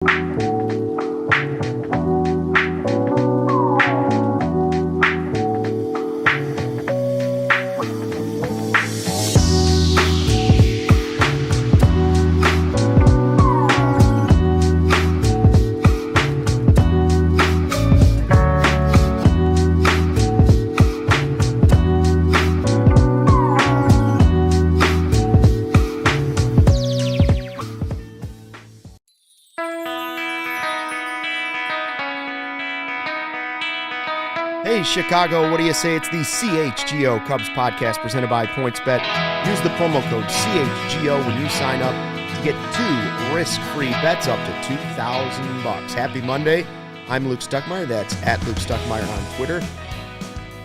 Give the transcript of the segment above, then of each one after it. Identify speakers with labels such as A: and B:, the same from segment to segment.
A: Hey, Chicago, what do you say? It's the CHGO Cubs Podcast presented by PointsBet. Use the promo code CHGO when you sign up to get 2 risk-free bets up to $2,000. Happy Monday. I'm Luke Stuckmeyer. That's at Luke Stuckmeyer on Twitter.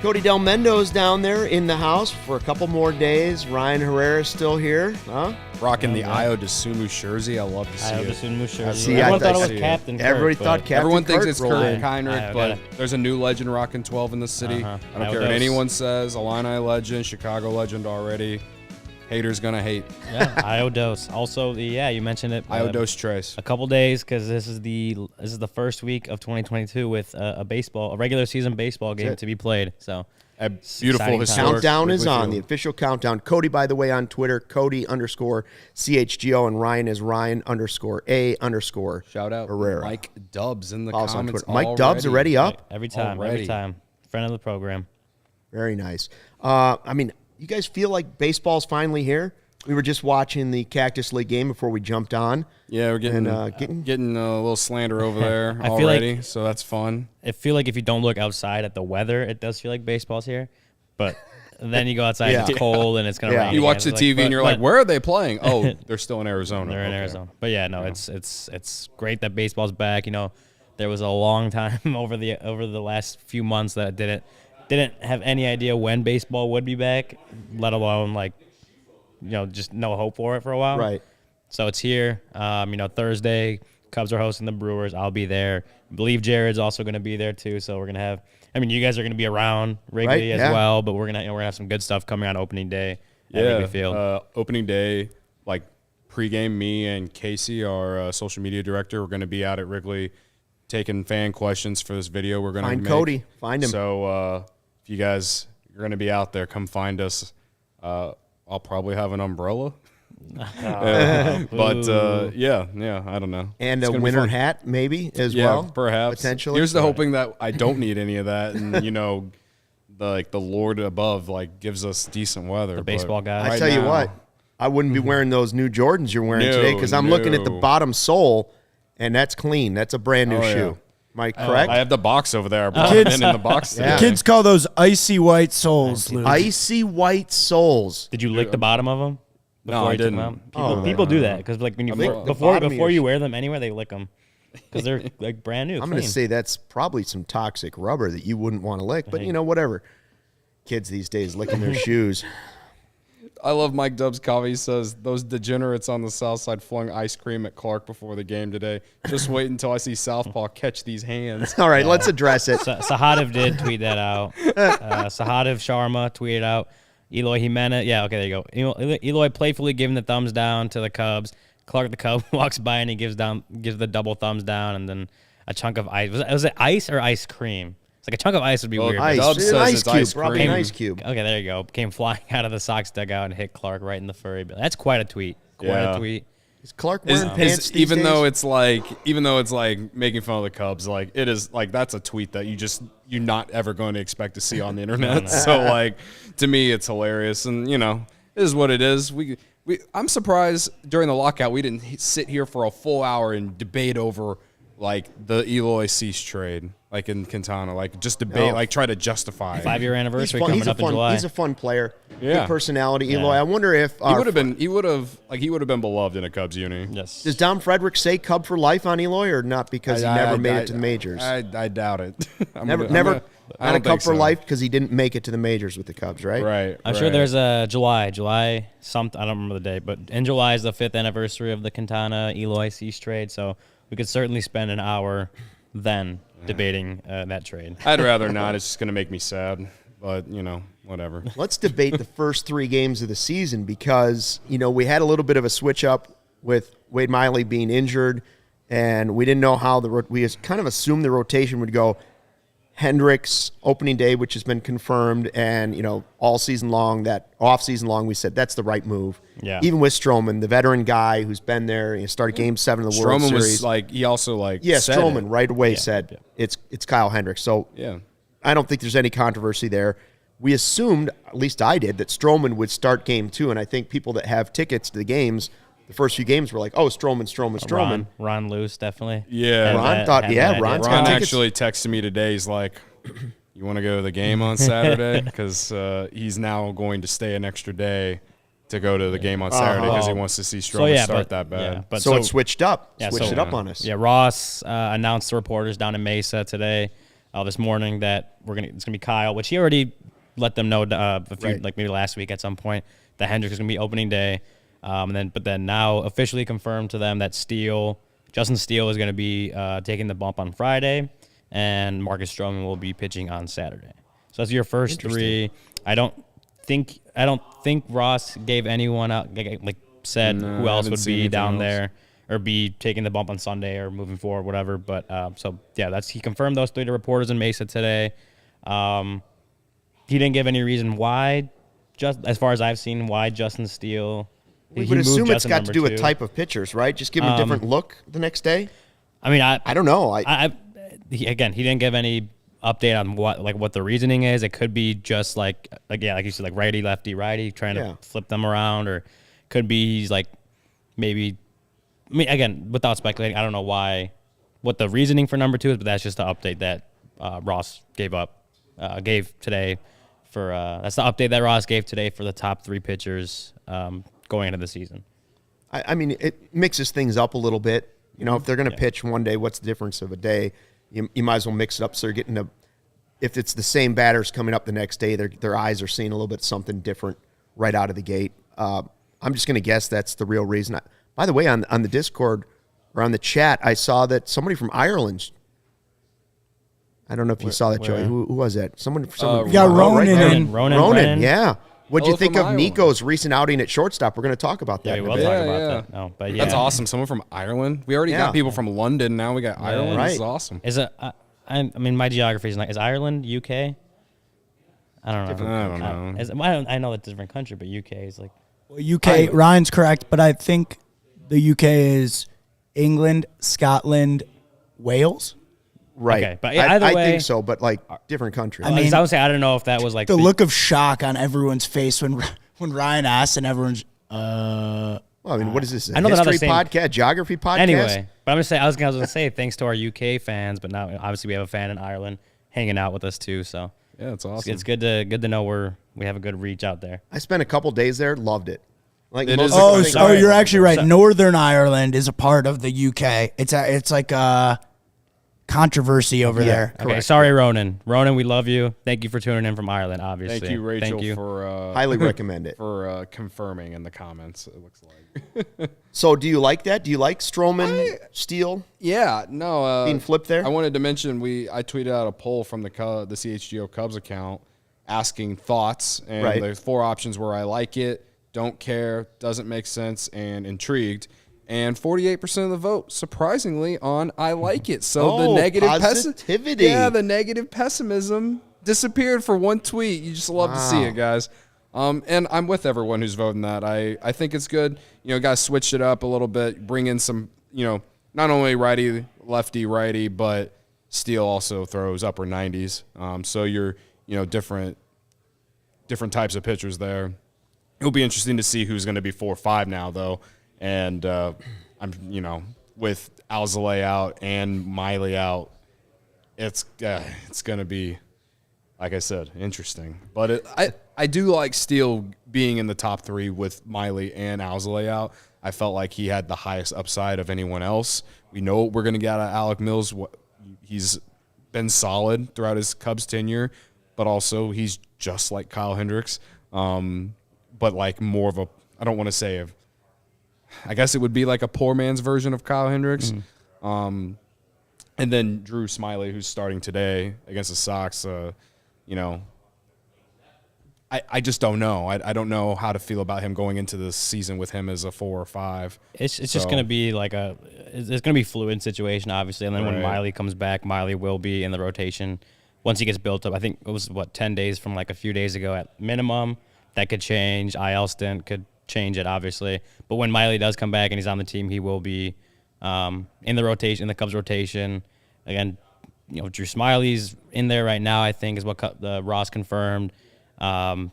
A: Cody Delmendo's down there in the house for a couple more days. Ryan Herrera's still here. Huh?
B: Rocking the Io DeSumo jersey. I love to see it.
C: DeSumo jersey.
A: See,
C: Everyone thought it was Captain Kirk.
A: Everybody thought Captain
B: Everyone
A: Kirk
B: thinks it's
A: rolled
B: Kurt
A: in.
B: Heinrich, but there's a new legend rocking 12 in the city. I don't care what anyone says. Illini legend, Chicago legend already. Haters gonna hate.
C: Yeah, Io Dos. Also, you mentioned it.
B: Io Dos Tres.
C: A couple days because this is the first week of 2022 with a regular season baseball game to be played. So.
B: A beautiful historic
A: countdown is on.
B: field.
A: The official countdown. Cody, by the way, on Twitter, Cody_CHGO, and Ryan is Ryan_A_
B: Shout out
A: Herrera.
B: Mike Dubs in the
A: Also on
B: comments.
A: Twitter. Mike Dubs already up?
C: Every time. Friend of the program.
A: Very nice. You guys feel like baseball's finally here? We were just watching the Cactus League game before we jumped on.
B: Yeah, we're getting a little slander over there already, so that's fun.
C: I feel like if you don't look outside at the weather, it does feel like baseball's here. But then you go outside, it's cold, and it's going to rain.
B: You watch the TV, and you're like, where are they playing? Oh, they're still in Arizona.
C: They're in Arizona. But, it's great that baseball's back. You know, there was a long time over the last few months that didn't have any idea when baseball would be back, let alone, just no hope for it for a while.
A: Right.
C: So it's here. Thursday, Cubs are hosting the Brewers. I'll be there. I believe Jared's also going to be there too. So we're going to have. You guys are going to be around Wrigley as well, but we're gonna have some good stuff coming on opening day at Wrigley Field.
B: Opening day, pregame, me and Casey, our social media director, we're going to be out at Wrigley taking fan questions for this video. We're going to
A: find Cody. Find him.
B: So if you guys are going to be out there, come find us. I'll probably have an umbrella. I don't know.
A: And a winter hat, maybe, as well?
B: Perhaps.
A: Potentially.
B: Here's the hoping that I don't need any of that, and, the Lord above, gives us decent weather.
C: The baseball guy.
A: I tell you what, I wouldn't be wearing those new Jordans you're wearing today because I'm looking at the bottom sole, and that's clean. That's a brand new shoe. Am I correct?
B: I have the box over there. I been in the box today.
D: Kids call those icy white soles, Luke.
A: Icy white soles.
C: Did you lick the bottom of them?
B: No, I didn't.
C: People do that because when you before you wear them anywhere, they lick them because they're brand new.
A: I'm going to say that's probably some toxic rubber that you wouldn't want to lick, but whatever. Kids these days licking their shoes.
B: I love Mike Dubs' comment. He says, those degenerates on the south side flung ice cream at Clark before the game today. Just wait until I see Southpaw catch these hands.
A: All right, let's address it.
C: Sahadev did tweet that out. Sahadev Sharma tweeted out. Eloy Jimenez. Yeah, okay, there you go. Eloy playfully giving the thumbs down to the Cubs. Clark the Cub walks by and he gives the double thumbs down, and then a chunk of ice. Was it ice or ice cream? It's like a chunk of ice would be weird.
A: Ice.
B: Dubs says
A: ice
B: it's
A: cube.
B: ice
A: Probably
B: cream.
A: an ice cube.
C: Okay, there you go. Came flying out of the Sox dugout and hit Clark right in the furry. That's quite a tweet. A tweet.
A: Is Clark wearing pants these
B: even
A: days?
B: though it's making fun of the Cubs, it is that's a tweet that you're not ever going to expect to see on the internet.
C: No.
B: So to me it's hilarious, and it is what it is. I'm surprised during the lockout we didn't sit here for a full hour and debate over the Eloy Cease trade, in Quintana, just debate, try to justify.
C: 5-year anniversary coming up in July.
A: He's a fun player.
B: Yeah.
A: Good personality, Eloy. I wonder if
B: he would have been beloved in a Cubs uni.
C: Yes.
A: Does Dom Frederick say Cub for life on Eloy or not because he never made it to the majors?
B: I doubt it.
A: Never not a Cub for life because he didn't make it to the majors with the Cubs, right?
B: Right.
C: I'm sure there's a July something. I don't remember the date, but in July is the 5th anniversary of the Quintana Eloy Cease trade. So we could certainly spend an hour then debating that trade.
B: I'd rather not. It's just going to make me sad. But, whatever.
A: Let's debate the first 3 games of the season because, we had a little bit of a switch up with Wade Miley being injured. and we didn't know how we kind of assumed the rotation would go. Hendricks opening day, which has been confirmed, and all season long, that off season long, we said that's the right move.
C: Yeah.
A: Even with Stroman, the veteran guy who's been there, he started Game 7 of the World
B: Stroman
A: Series.
B: was he also said
A: Stroman
B: it.
A: right away said it's Kyle Hendricks. So
B: Yeah.
A: I don't think there's any controversy there. We assumed, at least I did, that Stroman would start Game 2, and I think people that have tickets to the games, the first few games were like, oh, Stroman.
C: Ron Luce, definitely.
B: Yeah.
A: Ron
B: Ron actually texted me today. He's like, you want to go to the game on Saturday? Because he's now going to stay an extra day to go to the game on Saturday because he wants to see Stroman start that bad.
C: Yeah, but
A: so it switched up.
C: Yeah,
A: Switched it up on us.
C: Yeah, Ross announced to reporters down in Mesa today, this morning, that it's going to be Kyle, which he already let them know maybe last week at some point, that Hendricks is going to be opening day. But then now officially confirmed to them that Justin Steele is going to be taking the bump on Friday, and Marcus Stroman will be pitching on Saturday. So that's your first three. I don't think Ross gave anyone out said who else would be down there or be taking the bump on Sunday or moving forward, whatever. But he confirmed those three to reporters in Mesa today. He didn't give any reason why. Just as far as I've seen, why Justin Steele.
A: We would assume it's got to do with type of pitchers, right? Just give him a different look the next day.
C: I mean,
A: I don't know.
C: He didn't give any update on what the reasoning is. It could be just like you said, like righty, lefty, righty, trying to flip them around, or could be he's maybe. I mean, again, without speculating, I don't know what the reasoning for number 2 is, but that's just the update that Ross gave today. That's the update that Ross gave today for the top 3 pitchers going into the season.
A: I mean, it mixes things up a little bit. If they're going to pitch one day, what's the difference of a day? You might as well mix it up so you're getting if it's the same batters coming up the next day, their eyes are seeing a little bit something different right out of the gate. I'm just going to guess that's the real reason. By the way, on the Discord or on the chat, I saw that somebody from Ireland. I don't know if you saw that, Joey. Who was that? Someone
D: we got Ronan.
C: Ronan.
A: Yeah. What'd you think of
B: Ireland.
A: Nico's recent outing at shortstop? We're going to talk about that.
C: Yeah, we will talk about that. No, but yeah,
B: That's awesome. Someone from Ireland. We already got people from London. Now we got Ireland.
A: Right.
B: This is awesome.
C: Is it? I mean, my geography is is Ireland UK? I don't know. I know it's a different country, but UK is like.
D: Well, UK. Ryan's correct, but I think the UK is England, Scotland, Wales.
A: Right.
C: Okay, but either way,
A: I think so, but different country.
C: I would say I don't know if that was
D: the look of shock on everyone's face when Ryan asked, and everyone's.
A: What is this?
C: I know
A: history podcast, geography podcast.
C: Anyway, but I was gonna say thanks to our UK fans, but now obviously we have a fan in Ireland hanging out with us too. So
B: Yeah, it's awesome.
C: it's good to know we have a good reach out there.
A: I spent a couple days there, loved it.
B: It is
D: you're actually right. Northern Ireland is a part of the UK. It's like a controversy over there.
C: Okay,
A: Correct.
C: sorry, Ronan. Ronan, we love you. Thank you for tuning in from Ireland, obviously.
B: Thank you, Rachel,
C: Thank you.
B: for
A: highly recommend it.
B: for confirming in the comments. It looks like.
A: So, do you like that? Do you like Stroman, Steele
B: Yeah, no.
A: being flipped there?
B: I wanted to mention I tweeted out a poll from the CHGO Cubs account asking thoughts, and there's 4 options where I like it, don't care, doesn't make sense, and intrigued. And 48% of the vote, surprisingly, on I like it. So the negative
A: positivity.
B: the negative pessimism disappeared for one tweet. You just love to see it, guys. And I'm with everyone who's voting that. I think it's good. Guys switched it up a little bit, bring in some, not only righty, lefty, righty, but Steele also throws upper 90s. So you're, different types of pitchers there. It'll be interesting to see who's going to be 4-5 now, though. And I'm, with Alzolay out and Miley out, it's going to be, like I said, interesting. But I do like Steele being in the top 3 with Miley and Alzolay out. I felt like he had the highest upside of anyone else. We know what we're going to get out of Alec Mills. He's been solid throughout his Cubs tenure, but also he's just like Kyle Hendricks, but like more of a, I don't want to say I guess it would be like a poor man's version of Kyle Hendricks. And then Drew Smyly, who's starting today against the Sox, I I just don't know. I don't know how to feel about him going into this season with him as a 4 or 5.
C: It's just going to be it's going to be fluid situation, obviously. And then when Miley comes back, Miley will be in the rotation once he gets built up. I think it was, 10 days from like a few days ago at minimum. That could change. IL stint could change it, obviously. But when Miley does come back and he's on the team, he will be in the rotation, in the Cubs rotation. Again, Drew Smiley's in there right now, I think, is what Ross confirmed.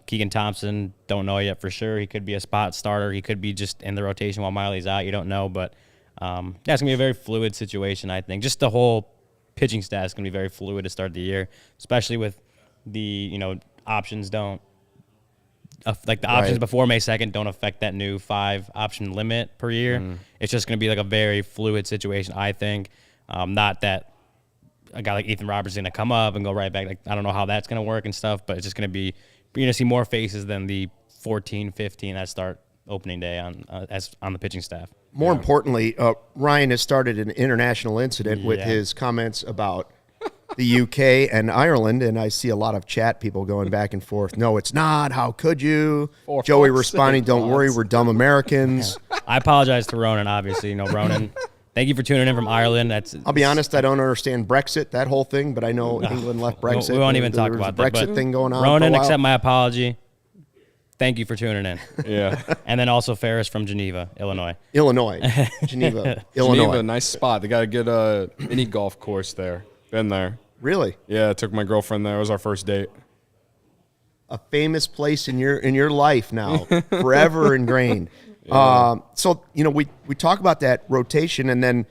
C: Keegan Thompson, don't know yet for sure. He could be a spot starter. He could be just in the rotation while Miley's out. You don't know. But, it's going to be a very fluid situation, I think. Just the whole pitching staff is going to be very fluid to start the year, especially with the, options don't. Like the options before May 2nd don't affect that new 5 option limit per year. It's just going to be like a very fluid situation, I think. Not that a guy like Ethan Roberts is going to come up and go right back. Like, I don't know how that's going to work and stuff, but it's just going to be, you're going to see more faces than the 14, 15 that start opening day on the pitching staff.
A: More importantly, Ryan has started an international incident with his comments about the UK and Ireland, and I see a lot of chat people going back and forth. No, it's not. How could you? Joey responding, don't worry, we're dumb Americans.
C: I apologize to Ronan, obviously. Ronan, thank you for tuning in from Ireland.
A: I'll be honest, I don't understand Brexit, that whole thing, but I know England left Brexit.
C: We won't even talk about that.
A: Brexit thing going on.
C: Ronan, accept my apology. Thank you for tuning in.
B: Yeah.
C: And then also Ferris from Geneva, Illinois.
A: Geneva, Illinois.
B: Geneva, nice spot. They got a good mini golf course there. Been there.
A: Really?
B: Yeah, I took my girlfriend there. It was our first date.
A: A famous place in your life now, forever ingrained. So, we talk about that rotation, and then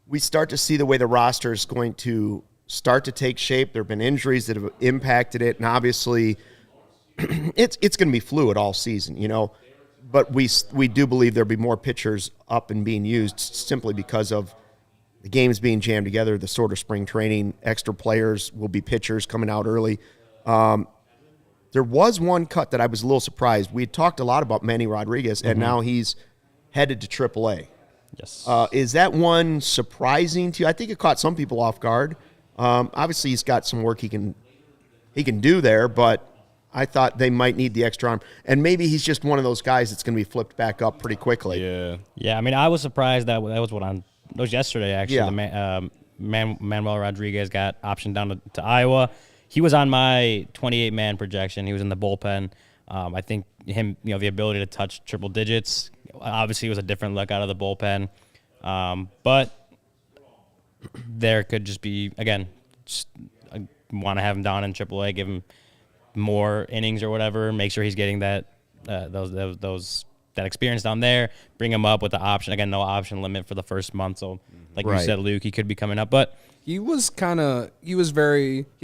A: we start to see the way the roster is going to start to take shape. There have been injuries that have impacted it, and obviously it's going to be fluid all season, But we do believe there'll be more pitchers up and being used simply because of the games being jammed together, the sort of spring training, extra players will be pitchers coming out early. There was one cut that I was a little surprised. We had talked a lot about Manny Rodriguez, and now he's headed to AAA.
C: Yes.
A: Is that one surprising to you? I think it caught some people off guard. Obviously, he's got some work he can do there, but I thought they might need the extra arm. And maybe he's just one of those guys that's going to be flipped back up pretty quickly.
B: Yeah.
C: Yeah, I mean, I was surprised that was yesterday, actually.
A: Yeah.
C: Manuel Rodriguez got optioned down to Iowa. He was on my 28-man projection. He was in the bullpen. I think him, the ability to touch triple digits, obviously was a different look out of the bullpen. But there could just be, again, want to have him down in AAA, give him more innings or whatever, make sure he's getting that that experience down there, bring him up with the option. Again, no option limit for the first month. So like you said, Luke, he could be coming up. But
B: he had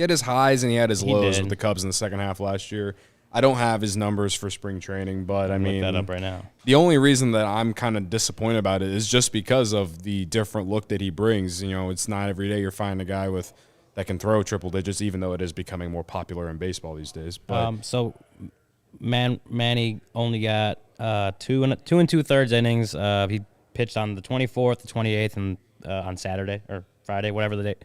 B: his highs and he had his lows with the Cubs in the second half last year. I don't have his numbers for spring training, but I mean,
C: look that up right now.
B: The only reason that I'm kind of disappointed about it is just because of the different look that he brings. It's not every day you're finding a guy that can throw triple digits, even though it is becoming more popular in baseball these days. But
C: so Manny only got 2 2/3 innings. He pitched on the 24th, the 28th, and on Saturday or Friday, whatever the day.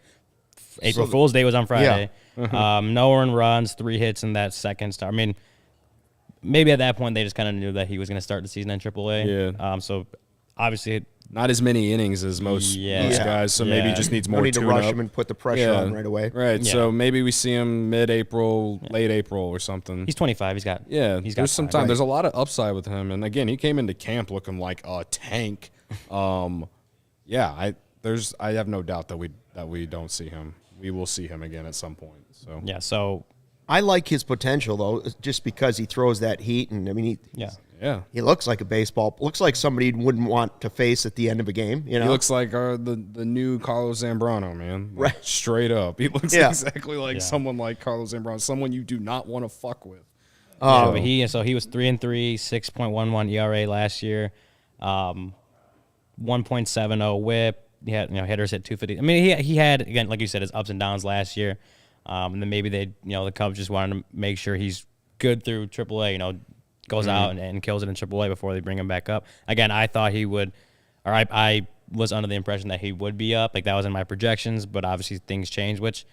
C: April Fool's Day was on Friday. Yeah. No earned runs, 3 hits in that second start. I mean, maybe at that point they just kind of knew that he was going to start the season in AAA.
B: Yeah.
C: So obviously
B: not as many innings as most guys, so maybe he just needs more
A: tune-up.
B: Don't
A: need to rush him and put the pressure on right away.
B: Right, so maybe we see him mid-April, late April or something.
C: He's 25. He's got
B: there's some time. Right. There's a lot of upside with him, and again, he came into camp looking like a tank. I have no doubt that we don't see him. We will see him again at some point. So
A: I like his potential though, just because he throws that heat, and I mean he looks like a baseball. Looks like somebody you wouldn't want to face at the end of a game.
B: He looks like the new Carlos Zambrano, man.
A: Right,
B: straight up. He looks exactly like someone like Carlos Zambrano, someone you do not want to fuck with.
C: But he was 3-3, 6.11 ERA last year, 1.70 WHIP. He had hitters hit 250. I mean, he had, again, like you said, his ups and downs last year. And then maybe the Cubs just wanted to make sure he's good through AAA. Goes out and kills it in AAA before they bring him back up. Again, I thought he would, or I was under the impression that he would be up. Like that was in my projections, but obviously things change, which,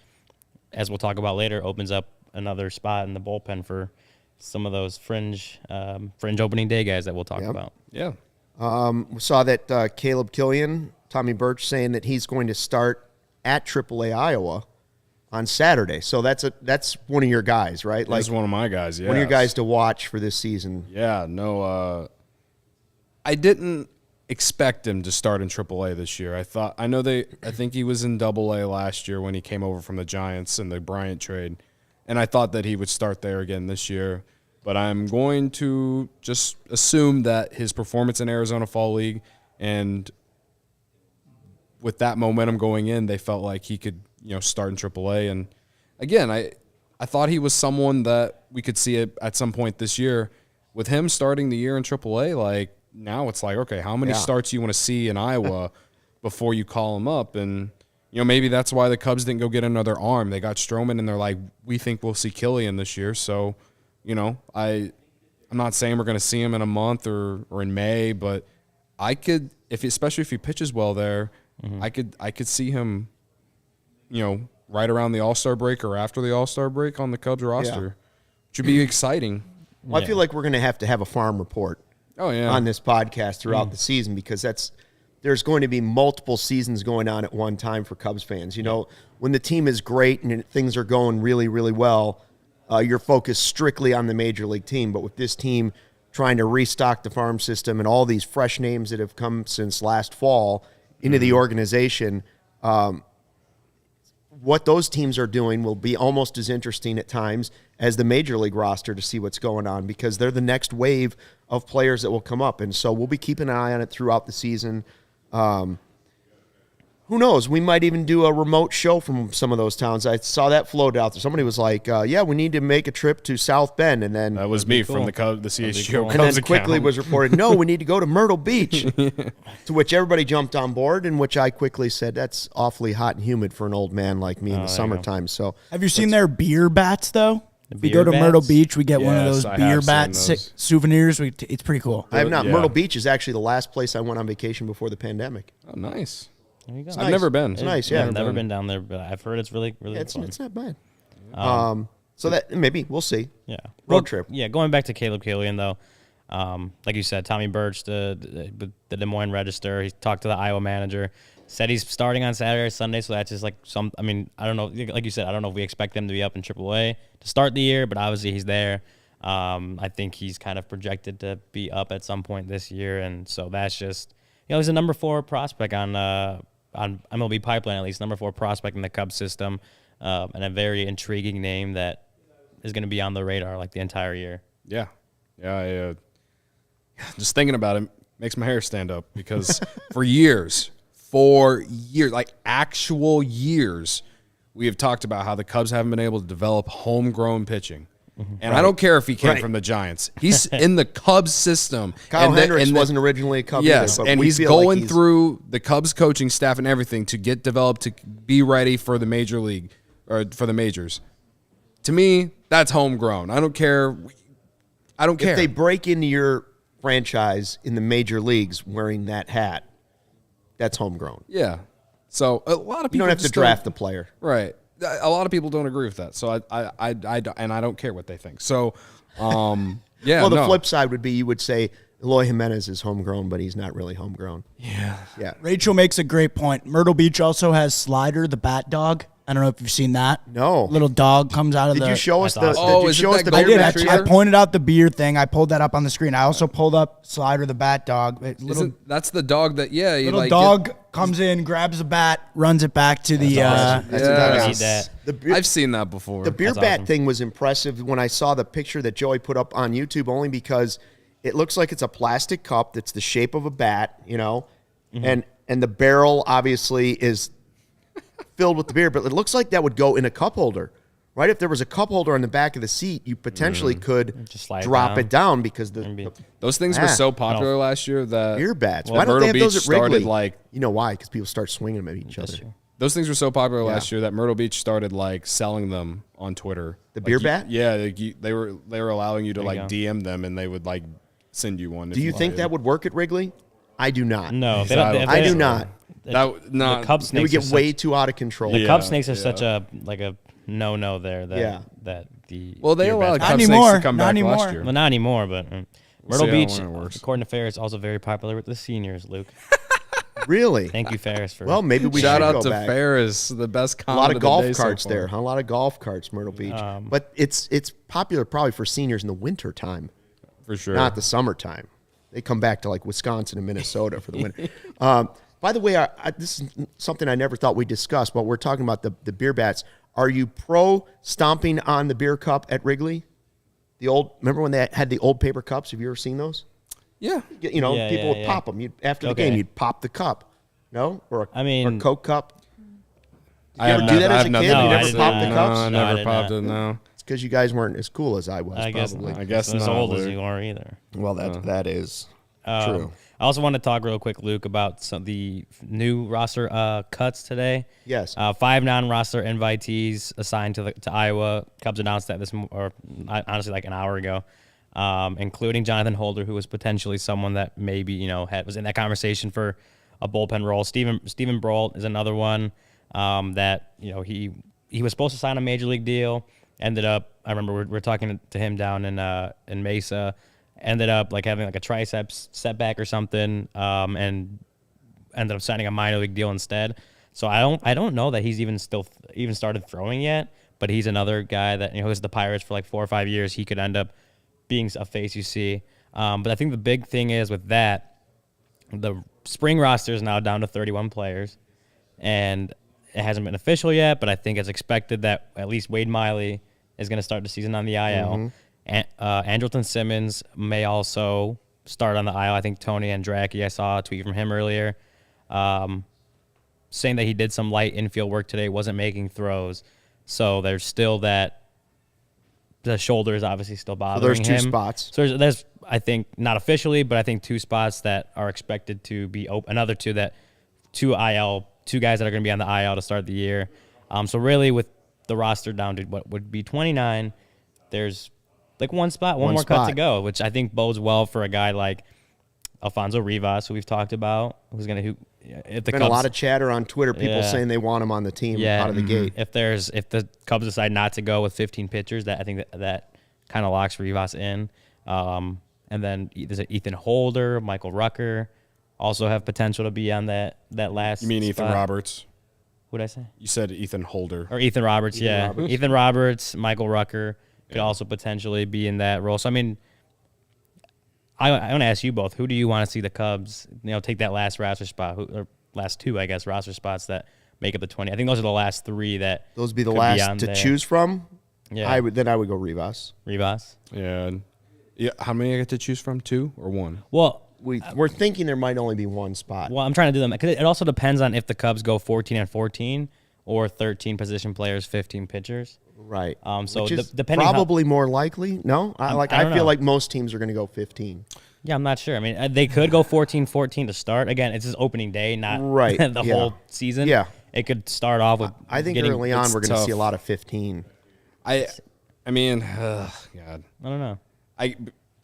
C: as we'll talk about later, opens up another spot in the bullpen for some of those fringe opening day guys that we'll talk about.
B: Yeah.
A: We saw that Caleb Killian, Tommy Birch, saying that he's going to start at AAA Iowa on Saturday. So that's one of your guys, right?
B: That's one of my guys, yeah.
A: One of your guys to watch for this season.
B: Yeah, no, I didn't expect him to start in AAA this year. I think he was in AA last year when he came over from the Giants in the Bryant trade, and I thought that he would start there again this year. But I'm going to just assume that his performance in Arizona Fall League and with that momentum going in, they felt like he could, start in AAA. And again, I thought he was someone that we could see at some point this year. With him starting the year in AAA, like now it's like, okay, how many starts you want to see in Iowa before you call him up? And maybe that's why the Cubs didn't go get another arm. They got Stroman, and they're like, we think we'll see Killian this year. So, I'm not saying we're going to see him in a month or in May, but I could, especially if he pitches well there, I could see him, right around the All-Star break or after the All-Star break on the Cubs roster. Which would be exciting.
A: Well, I feel like we're going to have a farm report on this podcast throughout the season, because there's going to be multiple seasons going on at one time for Cubs fans. When the team is great and things are going really, really well, you're focused strictly on the major league team. But with this team trying to restock the farm system and all these fresh names that have come since last fall into the organization, what those teams are doing will be almost as interesting at times as the major league roster to see what's going on, because they're the next wave of players that will come up. And so we'll be keeping an eye on it throughout the season. Who knows? We might even do a remote show from some of those towns. I saw that floated out there. Somebody was like, we need to make a trip to South Bend. And then
B: that was me from the CHGO Cubs
A: And then quickly
B: account.
A: was reported, no, we need to go to Myrtle Beach. To which everybody jumped on board, in which I quickly said, that's awfully hot and humid for an old man like me in the summertime. So,
D: have you seen their beer bats, though? If we
C: beer
D: go to
C: bats?
D: Myrtle Beach, we get one of
B: Yes,
D: those
B: I
D: beer
B: have
D: bat
B: seen those.
D: souvenirs. It's pretty cool.
A: I have not.
B: Yeah.
A: Myrtle Beach is actually the last place I went on vacation before the pandemic.
B: Oh, nice.
C: There you go.
B: I've never been.
A: It's nice, yeah.
C: I've never been down there, but I've heard it's really, really
A: It's
C: fun.
A: not bad. So that maybe we'll see.
C: Yeah.
A: Road trip.
C: Yeah, going back to Caleb Killian, though, like you said, Tommy Birch, the Des Moines Register, he talked to the Iowa manager, said he's starting on Saturday or Sunday, so that's just like I don't know, like you said, I don't know if we expect them to be up in AAA to start the year, but obviously he's there. I think he's kind of projected to be up at some point this year, and so that's just, he's a number 4 prospect on MLB Pipeline, at least, number 4 prospect in the Cubs system, and a very intriguing name that is going to be on the radar like the entire year.
B: Yeah. Just thinking about it makes my hair stand up, because for years, like actual years, we have talked about how the Cubs haven't been able to develop homegrown pitching. And I don't care if he came from the Giants. He's in the Cubs system.
A: Kyle Hendricks wasn't originally a Cub
B: Yes,
A: either, but
B: and
A: we
B: he's
A: feel like
B: going through the Cubs coaching staff and everything to get developed to be ready for the major league or for the majors. To me, that's homegrown. I don't care.
A: If they break into your franchise in the major leagues wearing that hat, that's homegrown.
B: Yeah. So a lot of people
A: You don't have to
B: just
A: draft the player.
B: Right. A lot of people don't agree with that. So I don't care what they think. So, yeah.
A: Well, the flip side would be you would say Eloy Jimenez is homegrown, but he's not really homegrown.
B: Yeah.
D: Rachel makes a great point. Myrtle Beach also has Slider, the bat dog. I don't know if you've seen that.
A: No.
D: Little dog comes out of
A: Did
D: the...
A: you show us the?
C: That's awesome.
A: Did you
B: is it
A: show us
B: that
A: the
B: golden
A: beer
D: I
A: bat
D: did.
B: retriever?
D: I pointed out the beer thing. I pulled that up on the screen. I also pulled up Slider, the bat dog.
B: That's the dog that, you
D: Little
B: like
D: dog comes in, grabs the bat, runs it back to the...
C: awesome.
A: That's
B: Yeah.
A: a
C: I
A: dugout.
C: need that.
A: The beer,
B: I've seen that before.
A: the beer
C: That's
A: bat
C: awesome.
A: thing was impressive when I saw the picture that Joey put up on YouTube, only because it looks like it's a plastic cup that's the shape of a bat, and the barrel obviously is filled with the beer, but it looks like that would go in a cup holder. Right, if there was a cup holder on the back of the seat, you potentially could
C: Just slide it
A: drop
C: down.
A: it down because
C: Maybe.
B: Those things were so popular last year that
A: beer bats.
B: Well,
A: Why don't
B: Myrtle
A: they have
B: Beach
A: those at Wrigley?
B: started
A: You know why? Because people start swinging them at each other.
C: true.
B: those things were so popular last year that Myrtle Beach started selling them on Twitter.
A: The beer bat?
B: Yeah, they were allowing you to
C: you go.
B: DM them, and they would send you one.
A: Do you think that would work at Wrigley? I do not.
C: No,
B: they don't-
A: I do not.
C: The Cub
A: They would
C: snakes
A: get
C: are
A: way too out of control.
C: The
B: Yeah,
C: Cub snakes are
B: yeah.
C: such a no-no there. That the
B: Well, they
C: beer
B: allowed
C: bats.
B: Cubs snakes
D: anymore,
B: to come
D: not
B: back
D: anymore.
B: last year.
C: Well, not anymore, but Myrtle
B: see
C: Beach,
B: how it works.
C: according to Ferris, also very popular with the seniors, Luke.
A: Really?
C: Thank you, Ferris, for
A: Well, maybe we
B: Shout
A: should
B: out
A: go
B: to
A: back.
B: Ferris, the best
A: A
B: comment
A: lot of
B: the
A: golf
B: day so
A: carts
B: far.
A: there, huh? A lot of golf carts, Myrtle Beach. But it's popular probably for seniors in the winter time,
B: For sure.
A: not the summertime. They come back to like Wisconsin and Minnesota for the winter. By the way, this is something I never thought we'd discuss, but we're talking about the beer bats. Are you pro stomping on the beer cup at Wrigley? Remember when they had the old paper cups? Have you ever seen those?
B: Yeah.
A: You know,
C: Yeah,
A: people
C: yeah,
A: would
C: yeah.
A: pop them. After the
C: Okay.
A: game, you'd pop the cup. No? Or
C: I mean-
A: a Coke cup?
B: I
A: you
B: have
A: ever do that
B: I
A: as
B: have
A: a
B: nothing
A: kid?
C: No,
A: You
C: I
A: never
C: did
A: popped
C: not.
A: the
B: No,
A: cups?
B: I
C: No, I
B: never
C: did
B: popped
C: not.
B: it, no.
A: It's because you guys weren't as cool as I was,
C: I guess
A: probably.
C: not.
B: I guess
C: as
B: not,
C: old as
B: Luke.
C: you are either.
A: Well, that is true.
C: I also want to talk real quick, Luke, about the new roster cuts today.
A: Yes.
C: 5 non-roster invitees assigned to Iowa. Cubs announced that honestly like an hour ago, including Jonathan Holder, who was potentially someone that maybe was in that conversation for a bullpen role. Stephen Brault is another one that he was supposed to sign a major league deal. Ended up, I remember we're talking to him down in Mesa. Ended up like having like a triceps setback or something, and ended up signing a minor league deal instead. So I don't know that he's even started throwing yet. But he's another guy that was the Pirates for like 4 or 5 years. He could end up being a face you see. But I think the big thing is with that, the spring roster is now down to 31 players, and it hasn't been official yet. But I think it's expected that at least Wade Miley is going to start the season on the IL. Andrelton Simmons may also start on the IL. I think Tony Andracki, I saw a tweet from him earlier, saying that he did some light infield work today, wasn't making throws. So there's still that. The shoulder is obviously still bothering him.
A: there's 2 spots.
C: So there's, I think, not officially, but I think 2 spots that are expected to be open. Another 2 2 guys that are going to be on the IL to start the year. So really, with the roster down to what would be 29, there's like one more cut to go, which I think bodes well for a guy like Alfonso Rivas, who we've talked about, who's going to if the
A: Been
C: Cubs,
A: a lot of chatter on Twitter, people saying they want him on the team out of the gate.
C: If the Cubs decide not to go with 15 pitchers, I think that kind of locks Rivas in. And then there's Ethan Holder, Michael Rucker, also have potential to be on that last.
B: You mean Ethan
C: spot.
B: Roberts?
C: What'd I say?
B: You said Ethan Holder.
C: Or Ethan Roberts, Ethan Roberts, Michael Rucker could also potentially be in that role. So, I mean, I want to ask you both, who do you want to see the Cubs, take that last roster spot, or last 2, I guess, roster spots that make up the 20? I think those are the last 3 that
A: Those would be the
C: could
A: last to
C: there.
A: choose from.
C: Yeah.
A: I would go Rivas.
C: Rivas.
B: Yeah. How many I get to choose from? 2 or 1?
C: Well,
A: We're thinking there might only be 1 spot.
C: I'm trying to do them because it also depends on if the Cubs go 14 and 14 or 13 position players, 15 pitchers.
A: Right.
C: So
A: Which is
C: depending how-
A: probably more likely. No, I
C: don't
A: feel
C: know.
A: like most teams are going to go 15.
C: Yeah, I'm not sure. I mean, they could go 14-14 to start. Again, it's just opening day, not
A: Right,
C: the
A: yeah.
C: whole season.
A: Yeah.
C: It could start off with
A: I think
C: getting,
A: early on
B: it's
A: we're going to see a
B: tough.
A: lot of 15.
B: I mean, God.
C: I don't know.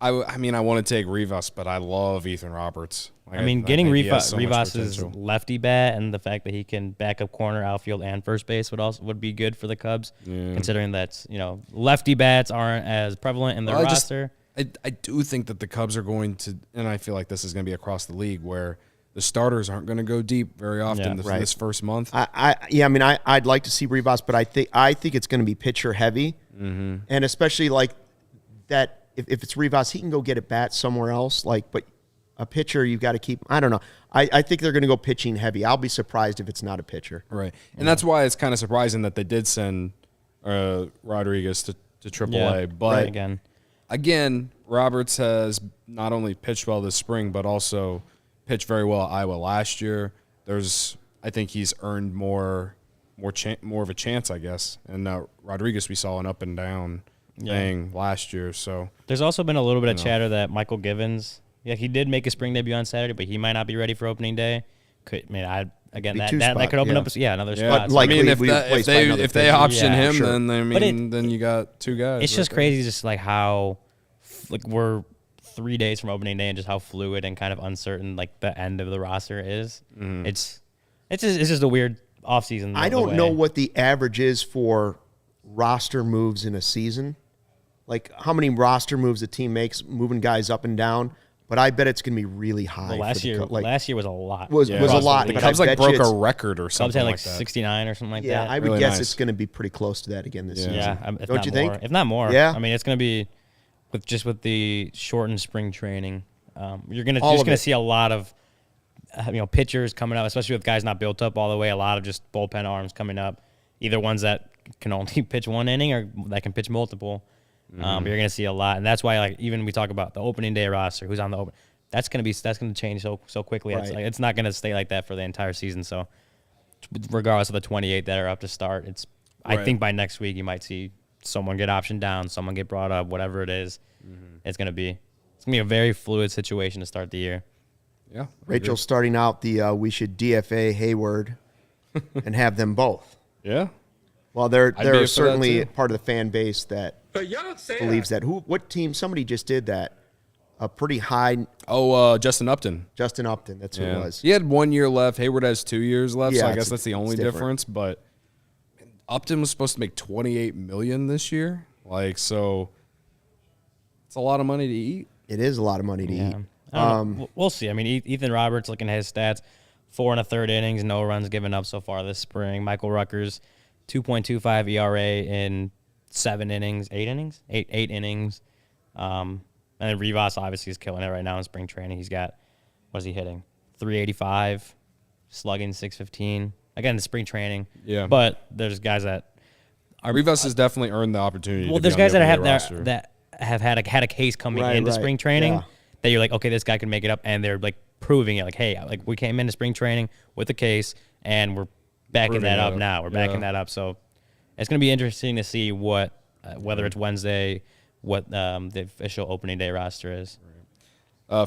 B: I mean, I want to take Rivas, but I love Ethan Roberts. Like,
C: I mean,
B: I
C: getting
B: think he has so much
C: Rivas's
B: potential.
C: lefty bat and the fact that he can back up corner, outfield, and first base would be good for the Cubs, considering that lefty bats aren't as prevalent in their roster.
B: I do think that the Cubs are going to, and I feel like this is going to be across the league, where the starters aren't going to go deep very often this first month.
A: I'd like to see Rivas, but I think it's going to be pitcher heavy, and especially like that. If it's Rivas, he can go get at bat somewhere else. But a pitcher, you've got to keep. I don't know. I think they're going to go pitching heavy. I'll be surprised if it's not a pitcher.
B: Right, and that's why it's kind of surprising that they did send Rodriguez to AAA.
C: Yeah,
B: But
C: again,
B: Roberts has not only pitched well this spring, but also pitched very well at Iowa last year. I think he's earned more of a chance, I guess. And Rodriguez, we saw an up and down thing last year. So
C: there's also been a little bit of chatter that Michael Gibbons, he did make a spring debut on Saturday, but he might not be ready for opening day. That could open up another spot.
A: But likely
B: I mean,
A: we replaced by another
B: if they
A: pitcher.
B: option
C: Yeah,
B: him,
A: sure.
B: then you got 2 guys.
C: It's just crazy, just like how we're 3 days from opening day and just how fluid and kind of uncertain the end of the roster is. It's just a weird offseason.
A: I don't know what the average is for roster moves in a season. Like how many roster moves a team makes, moving guys up and down. But I bet it's going to be really high.
C: Well, last year was a lot.
A: Was a lot.
B: The
A: But
B: Cubs
A: I
B: like
A: bet you
B: broke a
A: it's-
B: record or something
C: Cubs had
B: like that.
C: 69 or something like
A: Yeah,
C: that.
A: I would
B: Really
A: guess
B: nice.
A: it's going to be pretty close to that again this season.
C: if
A: Don't
C: not
A: you
C: more.
A: think?
C: If not more.
A: Yeah.
C: I mean, it's going to be with the shortened spring training. You're going
A: All of
C: to
A: it.
C: see a lot of pitchers coming up, especially with guys not built up all the way. A lot of just bullpen arms coming up, either ones that can only pitch one inning or that can pitch multiple. But you're going to see a lot, and that's why like even we talk about the opening day roster, who's on the open. That's going to change so quickly.
A: Right.
C: It's not going to stay like that for the entire season. So regardless of the 28 that are up to start, I
B: Right.
C: think by next week you might see someone get optioned down, someone get brought up, whatever it is. It's going to be a very fluid situation to start the year.
B: Yeah.
A: Rachel's starting out the we should DFA Hayward and have them both.
B: Yeah.
A: Well, they're
B: I'd be up for that
A: certainly
B: too.
A: part of the fan base that believes that. What team? Somebody just did that. A pretty high
B: Justin Upton.
A: Justin Upton. That's who it was.
B: He had 1 year left. Hayward has 2 years left, so
A: Yeah,
B: I
A: it's-
B: guess that's the only
A: it's different.
B: difference. But Upton was supposed to make $28 million this year. So it's a lot of money to eat.
A: It is a lot of money to eat.
C: I don't know. We'll see. I mean, Ethan Roberts, looking at his stats, 4 1/3 innings, no runs given up so far this spring. Michael Ruckers, 2.25 ERA in 7 innings, 8 innings, 8 innings. And then Rivas obviously is killing it right now in spring training. He's got, what is he hitting? 385, slugging 615. Again, the spring training.
B: Yeah.
C: But there's guys that are
B: Rivas has definitely earned the opportunity.
C: well,
B: to be
C: there's
B: on the
C: guys that have
B: opening roster.
C: that have had a case coming
A: Right,
C: into
A: right.
C: spring training
A: Yeah.
C: that you're like, okay, this guy can make it up, and they're like proving it. Like, hey, like we came into spring training with a case, and we're backing
B: Proving
C: that
B: it
C: up
B: up.
C: now. We're backing
B: Yeah.
C: that up. So it's going to be interesting to see what whether it's Wednesday, what the official opening day roster is.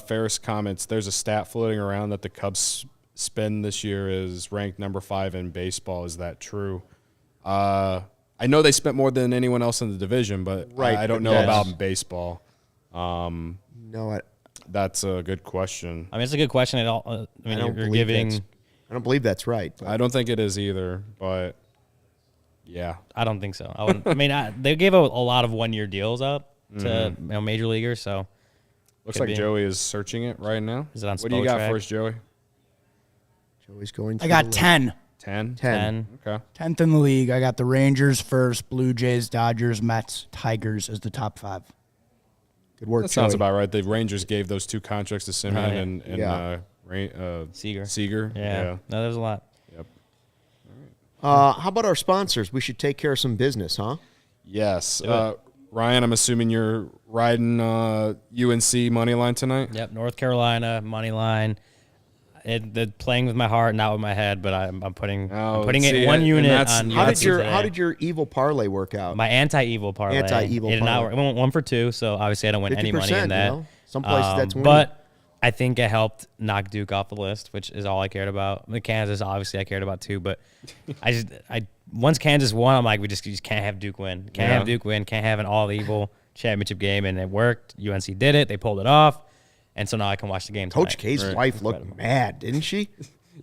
B: Ferris comments, there's a stat floating around that the Cubs spend this year is ranked number 5 in baseball. Is that true? I know they spent more than anyone else in the division, but
A: Right,
B: I don't
A: but
B: know
A: that's-
B: about baseball.
A: No,
B: That's a good question.
C: I mean, it's a good question. At all, I mean,
A: don't
C: you're
A: believe
C: giving.
A: that's- I don't believe that's right. But
B: I don't think it is either, but yeah.
C: I don't think so. I mean, they gave a lot of 1 year deals up to major leaguers. So
B: Looks
C: Could
B: like
C: be.
B: Joey is searching it right now.
C: Is it on
B: What do you got
C: Spotrac?
B: for us, Joey?
A: Joey's going.
D: I got 10.
B: 10?
C: 10.
B: Okay.
D: 10th in the league. I got the Rangers first, Blue Jays, Dodgers, Mets, Tigers as the top 5.
A: Good work.
B: That sounds
A: Joey.
B: about right. The Rangers gave those 2 contracts to Simeon
C: Right.
B: and
A: Yeah.
C: Seager.
B: Yeah.
C: No, there's a lot.
B: Yep.
A: How about our sponsors? We should take care of some business, huh?
B: Yes. Ryan, I'm assuming you're riding UNC money line tonight.
C: Yep, North Carolina money line. Playing with my heart, not with my head, but I'm putting
B: Oh,
C: it
B: see,
C: one
B: and
C: unit
B: that's-
C: on.
A: How
C: UNC
A: did your
C: today.
A: How did your evil parlay work out?
C: my anti-evil parlay?
A: Anti-evil
C: It did not
A: parlay.
C: work. I went 1 for 2, so obviously I don't win any money
A: 50%,
C: in that.
A: you know? Some places that's winning.
C: But I think it helped knock Duke off the list, which is all I cared about. I mean, Kansas, obviously, I cared about too, but once Kansas won, I'm like, you just can't have Duke win. Can't have Duke win. Can't have an all-evil championship game, and it worked. UNC did it. They pulled it off, and so now I can watch the game
A: Coach
C: tonight.
A: K's wife looked mad, didn't she?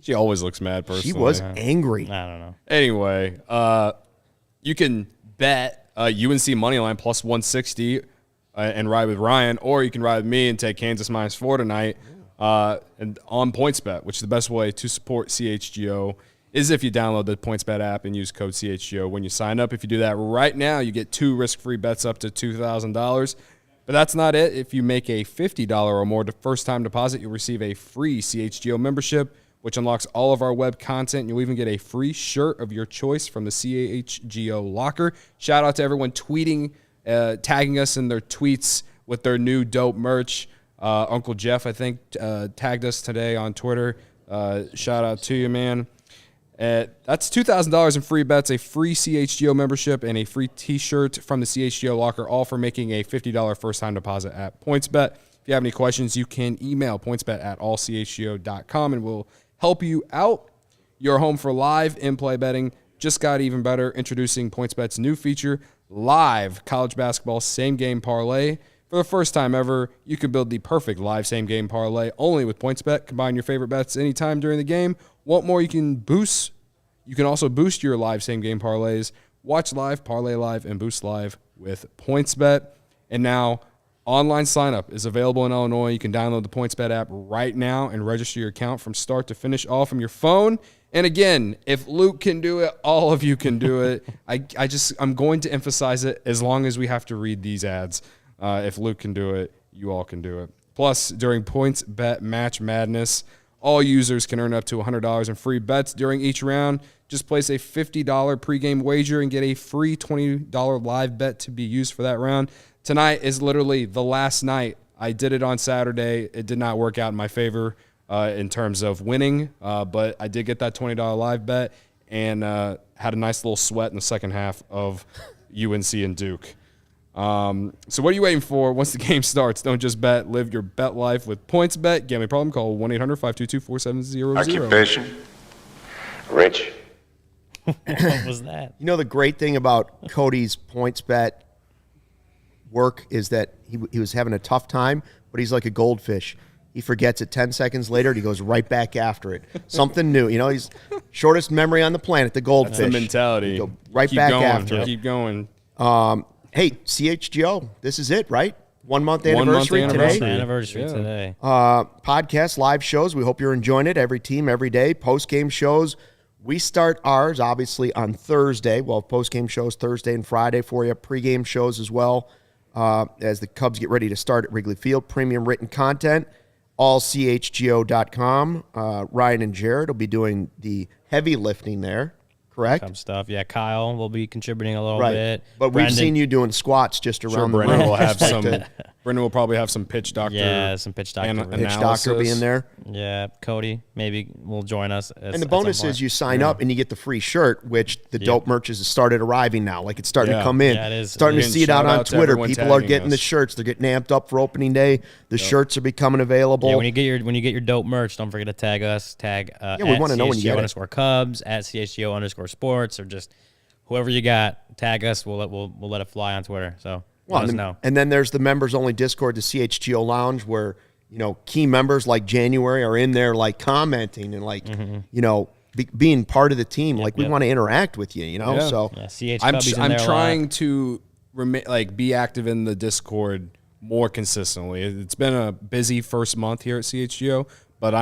B: She always looks mad personally.
A: She was angry.
C: I don't know.
B: Anyway, you can bet UNC money line plus 160 and ride with Ryan, or you can ride with me and take Kansas -4 tonight and on PointsBet, which is the best way to support CHGO is if you download the PointsBet app and use code CHGO when you sign up. If you do that right now, you get 2 risk-free bets up to $2,000. But that's not it. If you make a $50 or more first-time deposit, you'll receive a free CHGO membership, which unlocks all of our web content. You'll even get a free shirt of your choice from the CHGO locker. Shout out to everyone tweeting, tagging us in their tweets with their new dope merch. Uncle Jeff, I think, tagged us today on Twitter. Shout out to you, man. That's $2,000 in free bets, a free CHGO membership, and a free T-shirt from the CHGO locker, all for making a $50 first-time deposit at PointsBet. If you have any questions, you can email pointsbet@allchgo.com, and we'll help you out. Your home for live in-play betting just got even better. Introducing PointsBet's new feature, Live College Basketball Same-Game Parlay. For the first time ever, you can build the perfect live same-game parlay only with PointsBet. Combine your favorite bets anytime during the game. Want more? You can also boost your live same-game parlays watch live, parlay live, and boost live with PointsBet. And now online sign-up is available in Illinois. You can download the PointsBet app right now and register your account from start to finish, all from your phone. And again, if Luke can do it, all of you can do it. I'm going to emphasize it as long as we have to read these ads. If Luke can do it, you all can do it. Plus, during PointsBet Match Madness, all users can earn up to $100 in free bets during each round. Just place a $50 pregame wager and get a free $20 live bet to be used for that round. Tonight is literally the last night. I did it on Saturday. It did not work out in my favor in terms of winning, but I did get that $20 live bet and had a nice little sweat in the second half of UNC and Duke. So what are you waiting for? Once the game starts, don't just bet. Live your bet life with PointsBet. Gambling problem? Call 1-800-522-4700.
E: Occupation? Rich.
C: What was that?
A: You know, the great thing about Cody's PointsBet work is that he was having a tough time, but he's like a goldfish. He forgets it 10 seconds later, and he goes right back after it. Something new. You know, he's shortest memory on the planet, the goldfish.
B: That's the mentality.
A: Go right
B: Keep
A: back
B: going.
A: after it.
B: Keep going.
A: Hey, CHGO, this is it, right? 1 month anniversary today.
C: Anniversary today.
A: Podcast, live shows. We hope you're enjoying it. Every team, every day. Post-game shows. We start ours, obviously, on Thursday. We'll have post-game shows Thursday and Friday for you. Pre-game shows as well as the Cubs get ready to start at Wrigley Field. Premium written content, all CHGO.com. Ryan and Jared will be doing the heavy lifting there. Correct?
C: Cub stuff. Yeah, Kyle will be contributing a little bit.
A: But
C: Brendan,
A: we've seen you doing squats just around the
B: Brendan
A: room.
B: will have some. Brendan will probably have some pitch doctor.
C: Yeah, some pitch doctor.
A: Pitch doctor being there.
C: Yeah, Cody maybe will join us.
A: And the bonus is you sign up and you get the free shirt, which the dope merch has started arriving now. Like it's starting to come in.
C: Yeah, it is.
A: Starting to
B: Again,
A: see it out
B: shout
A: on
B: out to
A: Twitter.
B: everyone
A: People are
B: tagging
A: getting the
B: us.
A: shirts. They're getting amped up for opening day. The shirts are becoming available.
C: Yeah, when you get your dope merch, don't forget to tag us. Tag
A: we want to know when you get it.
C: _ Cubs at CHGO _ Sports, or just whoever you got. Tag us. We'll let it fly on Twitter. So let us know.
A: And then there's the members only Discord, the CHGO Lounge, where key members like January are in there like commenting and like being part of the team. We want to interact with you.
B: Yeah.
A: So
C: CH
B: I'm
C: Cubbies in
B: I'm
C: there
B: trying to be active in the Discord more consistently. It's been a busy first month here at CHGO, but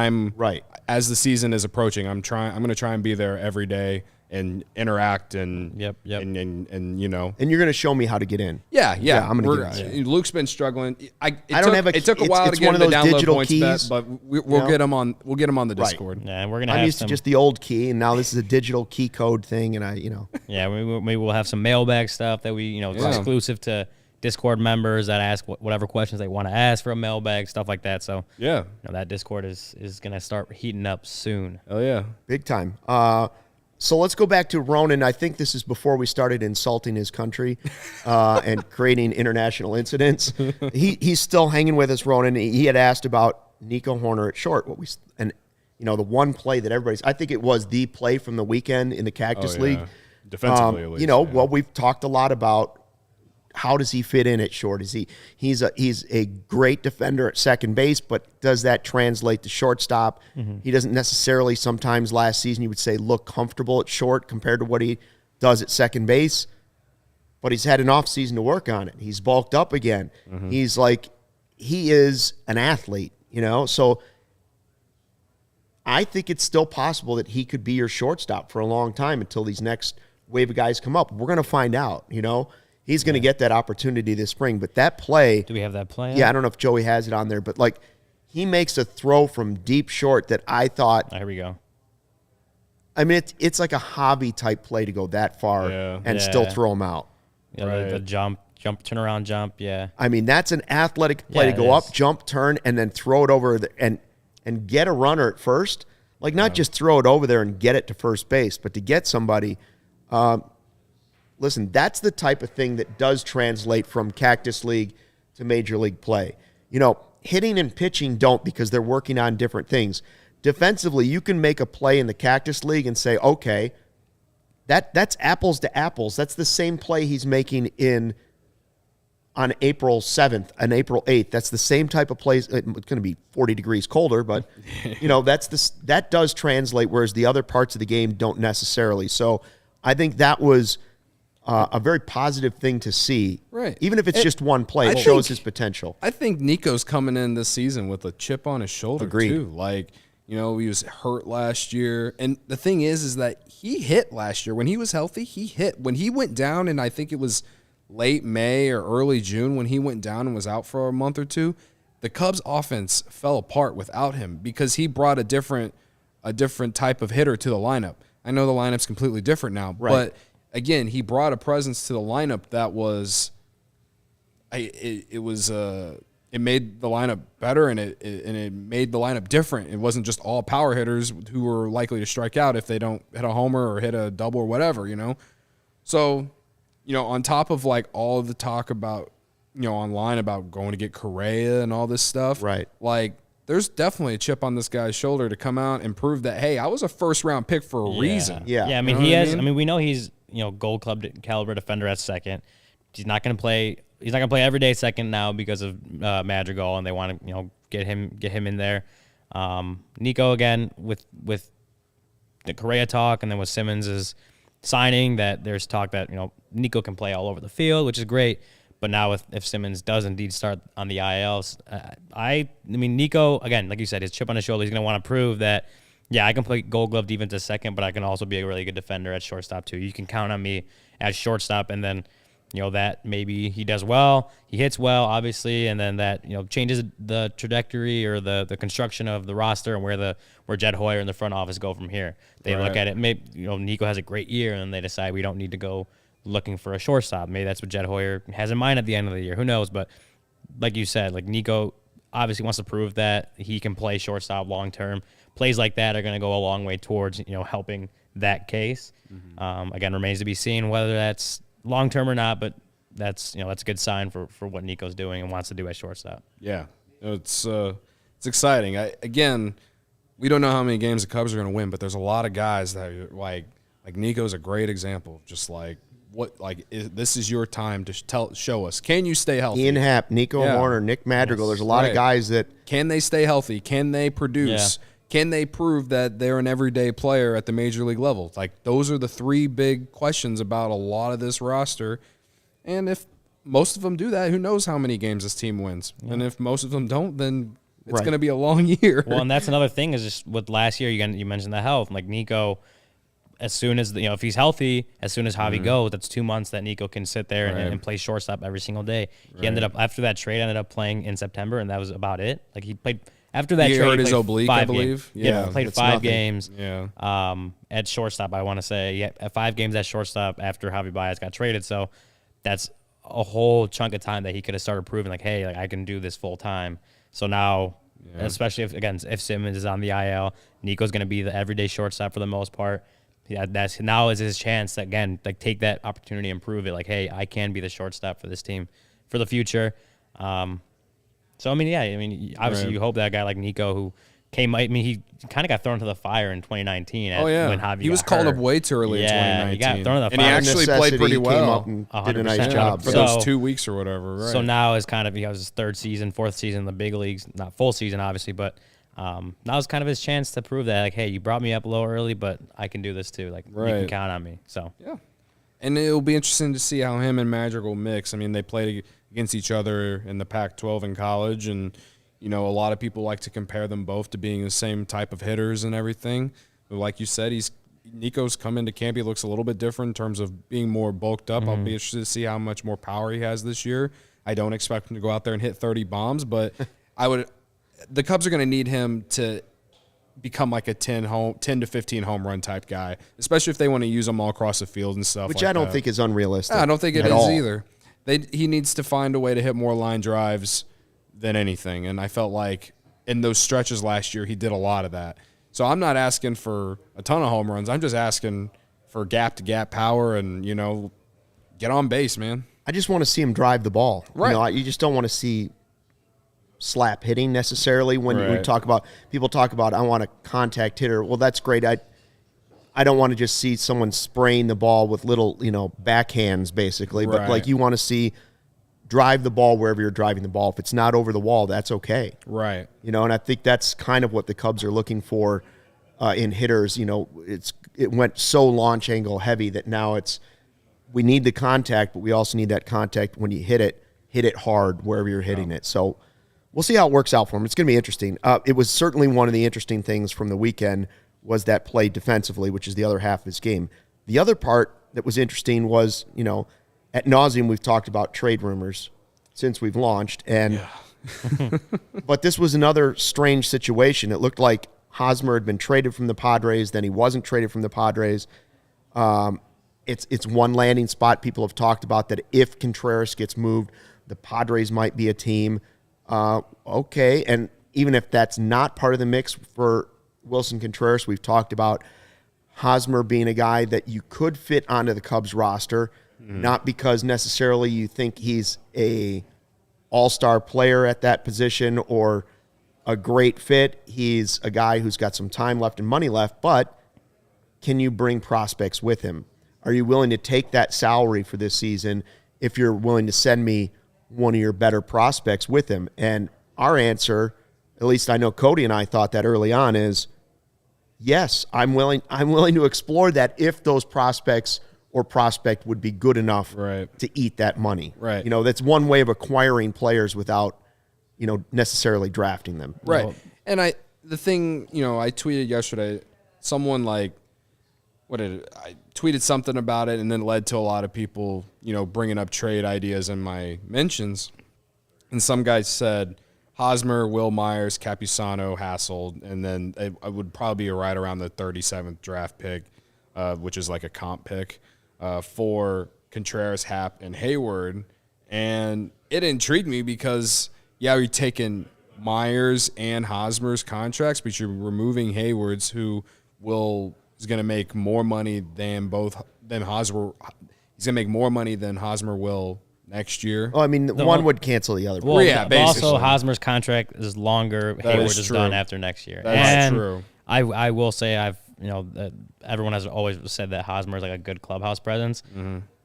B: as the season is approaching, I'm going to try and be there every day and interact and
C: Yep.
A: And you're going to show me how to get in.
B: Yeah.
A: I'm going to get in.
B: Luke's been struggling.
A: It
B: took a while to get him to download
A: digital
B: PointsBet,
A: keys,
B: but we'll get him on. We'll get him on the Discord.
C: Yeah, and we're gonna.
A: I'm
C: have
A: used to just the old key, and now this is a digital key code thing, and
C: Yeah, we will have some mailbag stuff that we exclusive to Discord members that ask whatever questions they want to ask for a mailbag, stuff like that. So that Discord is gonna start heating up soon.
B: Oh yeah,
A: big time. So let's go back to Ronan. I think this is before we started insulting his country and creating international incidents. He's still hanging with us, Ronan. He had asked about Nico Horner at short. The one play that I think it was the play from the weekend in the Cactus League.
B: Defensively, at least.
A: Well, we've talked a lot about how does he fit in at short? He's a great defender at second base, but does that translate to shortstop? Mm-hmm. He doesn't necessarily sometimes last season you would say look comfortable at short compared to what he does at second base, but he's had an off season to work on it. He's bulked up again. Mm-hmm. He is an athlete, so I think it's still possible that he could be your shortstop for a long time until these next wave of guys come up. We're going to find out, He's going to get that opportunity this spring. But that play...
C: Do we have that play?
A: Yeah, I don't know if Joey has it on there. But, he makes a throw from deep short that I thought...
C: Here we go.
A: I mean, it's like a hobby-type play to go that far and still throw him out.
C: Yeah, right. the jump, turnaround jump, yeah.
A: I mean, that's an athletic play to go up, jump, turn, and then throw it over and get a runner at first. Not just throw it over there and get it to first base, but to get somebody... Listen, that's the type of thing that does translate from Cactus League to Major League play. Hitting and pitching don't because they're working on different things. Defensively, you can make a play in the Cactus League and say, okay, that's apples to apples. That's the same play he's making on April 7th and April 8th. That's the same type of plays. It's going to be 40 degrees colder, but that does translate, whereas the other parts of the game don't necessarily. So I think that was a very positive thing to see.
B: Right.
A: Even if it's just one play, it
B: I
A: shows
B: think-
A: his potential.
B: I think Nico's coming in this season with a chip on his shoulder
A: Agreed.
B: too. Like, he was hurt last year. And the thing is that he hit last year. When he was healthy, he hit. When he went down, and I think it was late May or early June when he went down and was out for a month or two, the Cubs offense fell apart without him because he brought a different type of hitter to the lineup. I know the lineup's completely different now, but again, he brought a presence to the lineup that was it made the lineup better, and it made the lineup different. It wasn't just all power hitters who were likely to strike out if they don't hit a homer or hit a double or whatever, So, on top of like all of the talk about, online about going to get Correa and all this stuff,
A: Right.
B: Like, there's definitely a chip on this guy's shoulder to come out and prove that, hey, I was a first-round pick for a reason.
A: Yeah.
C: Yeah, I mean, we know he's, Gold Club caliber defender at second. He's not going to play every day second now because of Madrigal, and they want to, get him in there. Nico, again, with the Correa talk, and then with Simmons' signing, that there's talk that, Nico can play all over the field, which is great. But now if Simmons does indeed start on the ILs, I mean, Nico, again, like you said, his chip on his shoulder, he's going to want to prove that, yeah, I can play Gold Glove defense at second, but I can also be a really good defender at shortstop too. You can count on me at shortstop, and then, that maybe he does well, he hits well, obviously, and then that, changes the trajectory or the construction of the roster and where Jed Hoyer and the front office go from here. They look at it, maybe, Nico has a great year, and then they decide we don't need to go looking for a shortstop. Maybe that's what Jed Hoyer has in mind at the end of the year. Who knows? But like you said, like Nico obviously wants to prove that he can play shortstop long term. Plays like that are going to go a long way towards helping that case. Again, remains to be seen whether that's long term or not. But that's that's a good sign for what Nico's doing and wants to do at shortstop.
B: Yeah, it's exciting. We don't know how many games the Cubs are going to win, but there's a lot of guys that are like Nico's a great example. Just like. This is your time to show us. Can you stay healthy?
A: Ian Happ, Nico Horner, Nick Madrigal. There's a lot of guys that
B: can they stay healthy? Can they produce?
C: Yeah.
B: Can they prove that they're an everyday player at the major league level? Like, those are the three big questions about a lot of this roster. And if most of them do that, who knows how many games this team wins? Yeah. And if most of them don't, then it's going to be a long year.
C: Well, and that's another thing is just with last year, you mentioned the health. Like Nico, as soon as if he's healthy, as soon as Javi goes, that's 2 months that Nico can sit there and play shortstop every single day. He ended up after that trade, ended up playing in September, and that was about it. Like he played after that
B: he
C: trade.
B: Hurt
C: he
B: his oblique, I believe.
C: Yeah, played 5 games.
B: Yeah.
C: At shortstop, I want to say, at 5 games at shortstop after Javi Baez got traded. So that's a whole chunk of time that he could have started proving, like, hey, like I can do this full time. So now, especially if Simmons is on the IL, Nico's going to be the everyday shortstop for the most part. Yeah, that's now is his chance to, again, like take that opportunity and prove it. Like, hey, I can be the shortstop for this team for the future. So I mean, obviously you hope that a guy like Nico, who he kind of got thrown to the fire in 2019. When Javi
B: he was called up way too early in 2019.
C: He got thrown to the fire.
B: And he actually played pretty well.
A: Came up and did a nice
C: 100%.
A: job
B: for those 2 weeks or whatever. Right.
C: So now is kind of, he has his 3rd season, 4th season in the big leagues, not full season obviously, but. Now is kind of his chance to prove that, like, hey, you brought me up a little early, but I can do this too. Like, you can count on me. So
B: yeah, and it'll be interesting to see how him and Madrigal mix. I mean, they played against each other in the Pac-12 in college, and a lot of people like to compare them both to being the same type of hitters and everything. But like you said, Nico's come into camp. He looks a little bit different in terms of being more bulked up. I'll be interested to see how much more power he has this year. I don't expect him to go out there and hit 30 bombs, but the Cubs are going to need him to become like a 10 to 15 home run type guy, especially if they want to use him all across the field and stuff.
A: Which
B: like
A: I don't
B: that.
A: think is unrealistic.
B: I don't think it is
A: all.
B: either. He needs to find a way to hit more line drives than anything, and I felt like in those stretches last year he did a lot of that. So I'm not asking for a ton of home runs. I'm just asking for gap-to-gap power and, get on base, man.
A: I just want to see him drive the ball.
B: Right.
A: You just don't want to see slap hitting necessarily when we people talk about I want a contact hitter. Well, that's great. I don't want to just see someone spraying the ball with little, backhands basically, but like you want to see drive the ball wherever you're driving the ball. If it's not over the wall, that's okay.
B: Right.
A: And I think that's kind of what the Cubs are looking for in hitters. It went so launch angle heavy that now we need the contact, but we also need that contact when you hit it hard wherever you're hitting it. So we'll see how it works out for him. It's going to be interesting. It was certainly one of the interesting things from the weekend was that play defensively, which is the other half of his game. The other part that was interesting was, at nauseum we've talked about trade rumors since we've launched, and but this was another strange situation. It looked like Hosmer had been traded from the Padres, then he wasn't traded from the Padres. It's one landing spot people have talked about that if Contreras gets moved, the Padres might be a team. Okay, and even if that's not part of the mix for Wilson Contreras, we've talked about Hosmer being a guy that you could fit onto the Cubs roster, not because necessarily you think he's a all-star player at that position or a great fit. He's a guy who's got some time left and money left, but can you bring prospects with him? Are you willing to take that salary for this season if you're willing to send me one of your better prospects with him? And our answer, at least I know Cody and I thought that early on, is yes, I'm willing to explore that if those prospects or prospect would be good enough to eat that money.
B: Right.
A: That's one way of acquiring players without, necessarily drafting them.
B: Right. And I tweeted yesterday, someone I tweeted something about it and then led to a lot of people, bringing up trade ideas in my mentions. And some guys said Hosmer, Will Myers, Capusano, Hassel, and then I would probably be right around the 37th draft pick, which is like a comp pick, for Contreras, Happ, and Hayward. And it intrigued me because, you're taking Myers and Hosmer's contracts, but you're removing Hayward's, who is going to make more money than Hosmer. He's going to make more money than Hosmer will next year.
A: Well, I mean, one would cancel the other.
C: Well,
B: basically.
C: Also, Hosmer's contract is longer. Hayward is done after next year.
B: That's true.
C: I will say everyone has always said that Hosmer is like a good clubhouse presence,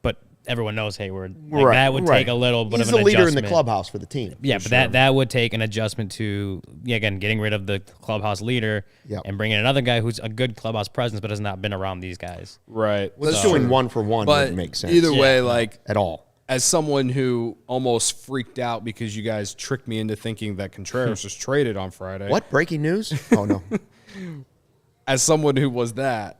C: but everyone knows Hayward. That would take a little bit of an adjustment.
A: He's the leader in the clubhouse for the team.
C: Yeah, but that would take an adjustment to, again, getting rid of the clubhouse leader and bringing in another guy who's a good clubhouse presence but has not been around these guys.
B: Right.
A: Well, just doing one for one wouldn't make sense.
B: Either way, at
A: all.
B: As someone who almost freaked out because you guys tricked me into thinking that Contreras was traded on Friday.
A: What? Breaking news? Oh, no.
B: As someone who was that,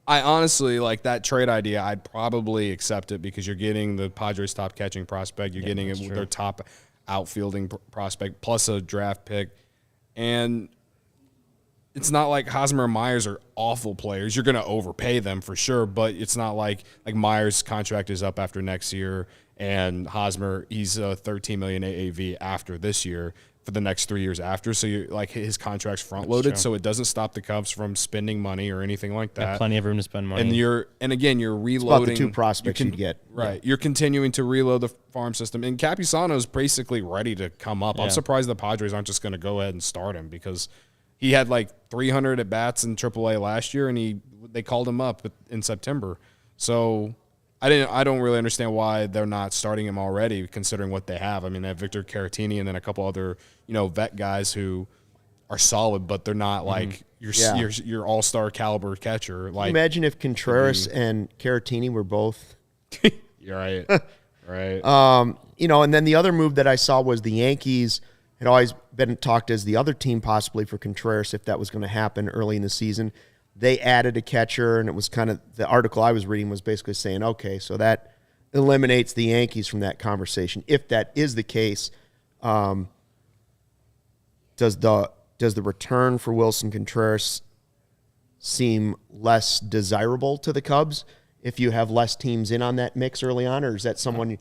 B: I honestly, that trade idea, I'd probably accept it because you're getting the Padres' top catching prospect. You're getting it with their top outfielding prospect plus a draft pick. And it's not like Hosmer and Myers are awful players. You're going to overpay them for sure, but it's not like Myers' contract is up after next year and Hosmer, he's a $13 million AAV after this year for the next 3 years after. So you're his contract's front loaded, so it doesn't stop the Cubs from spending money or anything like that.
C: Plenty of room to spend money.
B: And you're reloading.
A: It's about the two prospects you get.
B: Right. Yeah. You're continuing to reload the farm system. And Capusano's basically ready to come up. Yeah. I'm surprised the Padres aren't just going to go ahead and start him because he had 300 at bats in AAA last year, and they called him up in September. So I don't really understand why they're not starting him already, considering what they have. I mean, they have Victor Caratini and then a couple other vet guys who are solid, but they're not your all-star caliber catcher.
A: Imagine if Contreras and Caratini were both.
B: You're right. Right.
A: And then the other move that I saw was the Yankees had always been talked as the other team possibly for Contreras if that was going to happen early in the season. They added a catcher, and it was kind of the article I was reading was basically saying, okay, so that eliminates the Yankees from that conversation. If that is the case, does the return for Wilson Contreras seem less desirable to the Cubs if you have less teams in on that mix early on, or is that someone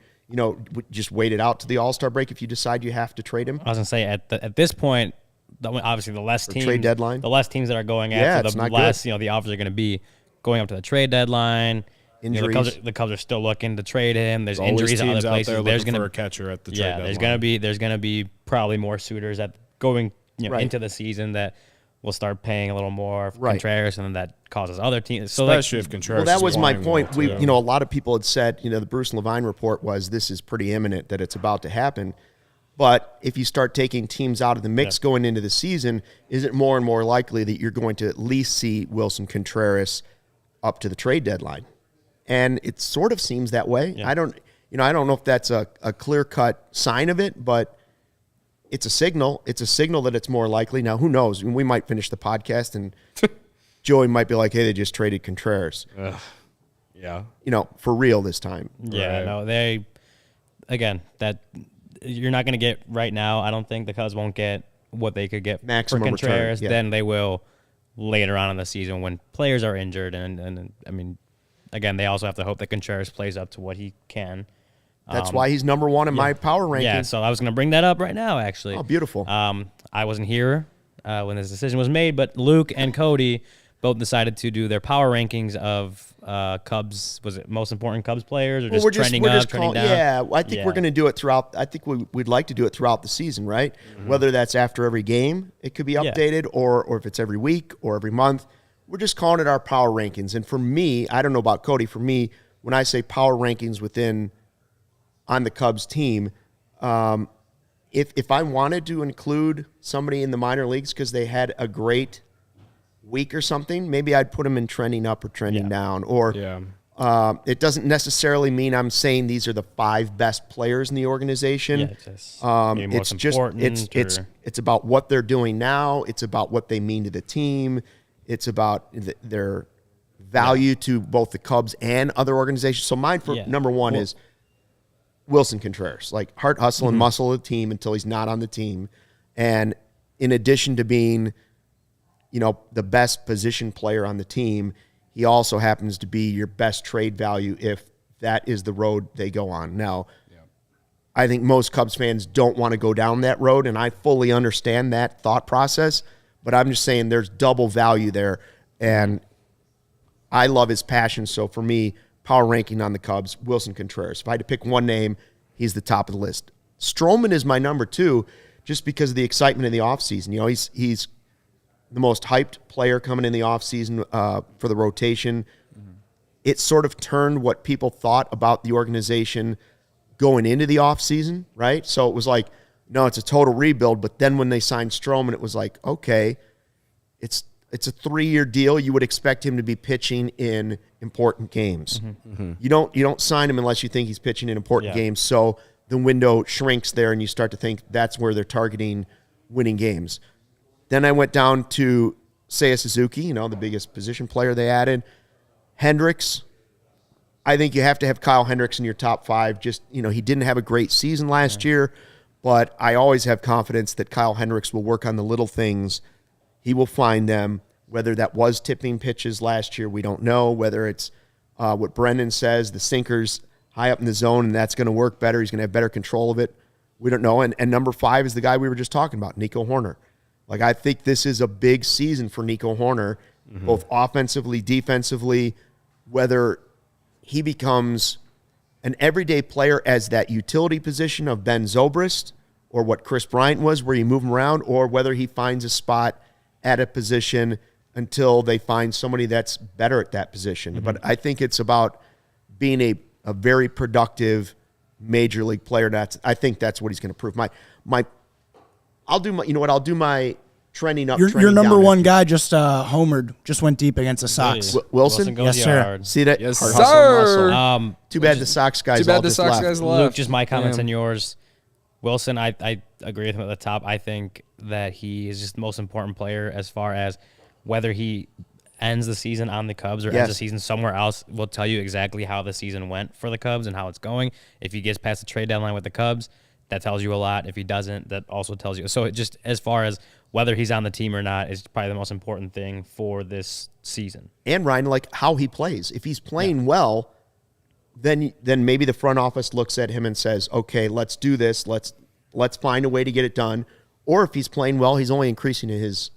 A: just wait it out to the All-Star break if you decide you have to trade him?
C: I was gonna say at this point, obviously the less teams,
A: trade deadline,
C: the less teams that are going after the less the offers are going to be going up to the trade deadline.
A: Injuries.
C: The Cubs are still looking to trade him. There's injuries
B: in
C: other places.
B: There's going to be a catcher at the trade deadline.
C: There's going to be probably more suitors that going into the season that will start paying a little more for Contreras, and then that causes other teams. So
B: especially if Contreras.
A: Well, that was my point. A lot of people had said, the Bruce Levine report was this is pretty imminent that it's about to happen. But if you start taking teams out of the mix going into the season, is it more and more likely that you're going to at least see Wilson Contreras up to the trade deadline? and it sort of seems that way.
C: Yeah.
A: I don't know if that's a clear-cut sign of it, but it's a signal. It's a signal that it's more likely. Now, who knows? We might finish the podcast and Joey might be like, hey, they just traded Contreras.
B: Yeah.
A: For real this time.
C: Yeah,
B: Right.
C: no, that you're not going to get right now. I don't think the Cubs won't get what they could get
A: Maximum
C: for Contreras.
A: return, yeah.
C: Then they will later on in the season when players are injured. And I mean, again, they also have to hope that Contreras plays up to what he can.
A: That's why he's number one in my power rankings.
C: Yeah, so I was going to bring that up right now, actually.
A: Oh, beautiful.
C: I wasn't here when this decision was made, but Luke and Cody both decided to do their power rankings of Cubs. Was it most important Cubs players, or just trending up, trending down?
A: Yeah, I think we're going to do it throughout. I think we'd like to do it throughout the season, right? Mm-hmm. Whether that's after every game, it could be updated, or if it's every week or every month. We're just calling it our power rankings. And for me, I don't know about Cody. For me, when I say power rankings on the Cubs team, if I wanted to include somebody in the minor leagues because they had a great week or something, maybe I'd put them in trending up or trending down. Or it doesn't necessarily mean I'm saying these are the 5 best players in the organization.
C: Yeah,
A: it's about what they're doing now. It's about what they mean to the team. It's about their value to both the Cubs and other organizations. So mine for number one is Wilson Contreras, like heart, hustle, and muscle of the team until he's not on the team. And in addition to being, the best position player on the team, he also happens to be your best trade value if that is the road they go on. Now, I think most Cubs fans don't want to go down that road, and I fully understand that thought process, but I'm just saying there's double value there, and I love his passion. So for me, power ranking on the Cubs, Wilson Contreras. If I had to pick one name, he's the top of the list. Stroman is my number 2 just because of the excitement in the offseason. He's the most hyped player coming in the offseason for the rotation. Mm-hmm. It sort of turned what people thought about the organization going into the offseason, right? So it was like, no, it's a total rebuild. But then when they signed Stroman, it was like, okay, it's a 3-year deal. You would expect him to be pitching in important games. Mm-hmm. You don't sign him unless you think he's pitching in important games. So the window shrinks there, and you start to think that's where they're targeting winning games. Then I went down to Seiya Suzuki, the biggest position player they added. Hendricks. I think you have to have Kyle Hendricks in your top 5. Just, he didn't have a great season last year, but I always have confidence that Kyle Hendricks will work on the little things. He will find them. Whether that was tipping pitches last year, we don't know. Whether it's what Brendan says, the sinkers high up in the zone, and that's going to work better. He's going to have better control of it. We don't know. And number 5 is the guy we were just talking about, Nico Horner. Like, I think this is a big season for Nico Horner, both offensively, defensively, whether he becomes an everyday player as that utility position of Ben Zobrist or what Chris Bryant was, where you move him around, or whether he finds a spot at a position until they find somebody that's better at that position. Mm-hmm. But I think it's about being a very productive major league player. I think that's what he's going to prove. I'll do my trending up.
D: Your number one guy just homered, just went deep against the Sox.
A: Wilson?
C: Yes,
D: sir.
A: See that?
B: Yes,
A: Hard
B: sir.
A: hustle and muscle. Too bad the Sox guys
B: left.
C: Luke, just my comments and yours. Wilson, I agree with him at the top. I think that he is just the most important player as far as whether he ends the season on the Cubs or ends the season somewhere else will tell you exactly how the season went for the Cubs and how it's going. If he gets past the trade deadline with the Cubs, that tells you a lot. If he doesn't, that also tells you. So it just as far as whether he's on the team or not is probably the most important thing for this season.
A: And Ryan, like how he plays. If he's playing well, then maybe the front office looks at him and says, okay, let's do this. Let's find a way to get it done. Or if he's playing well, he's only increasing his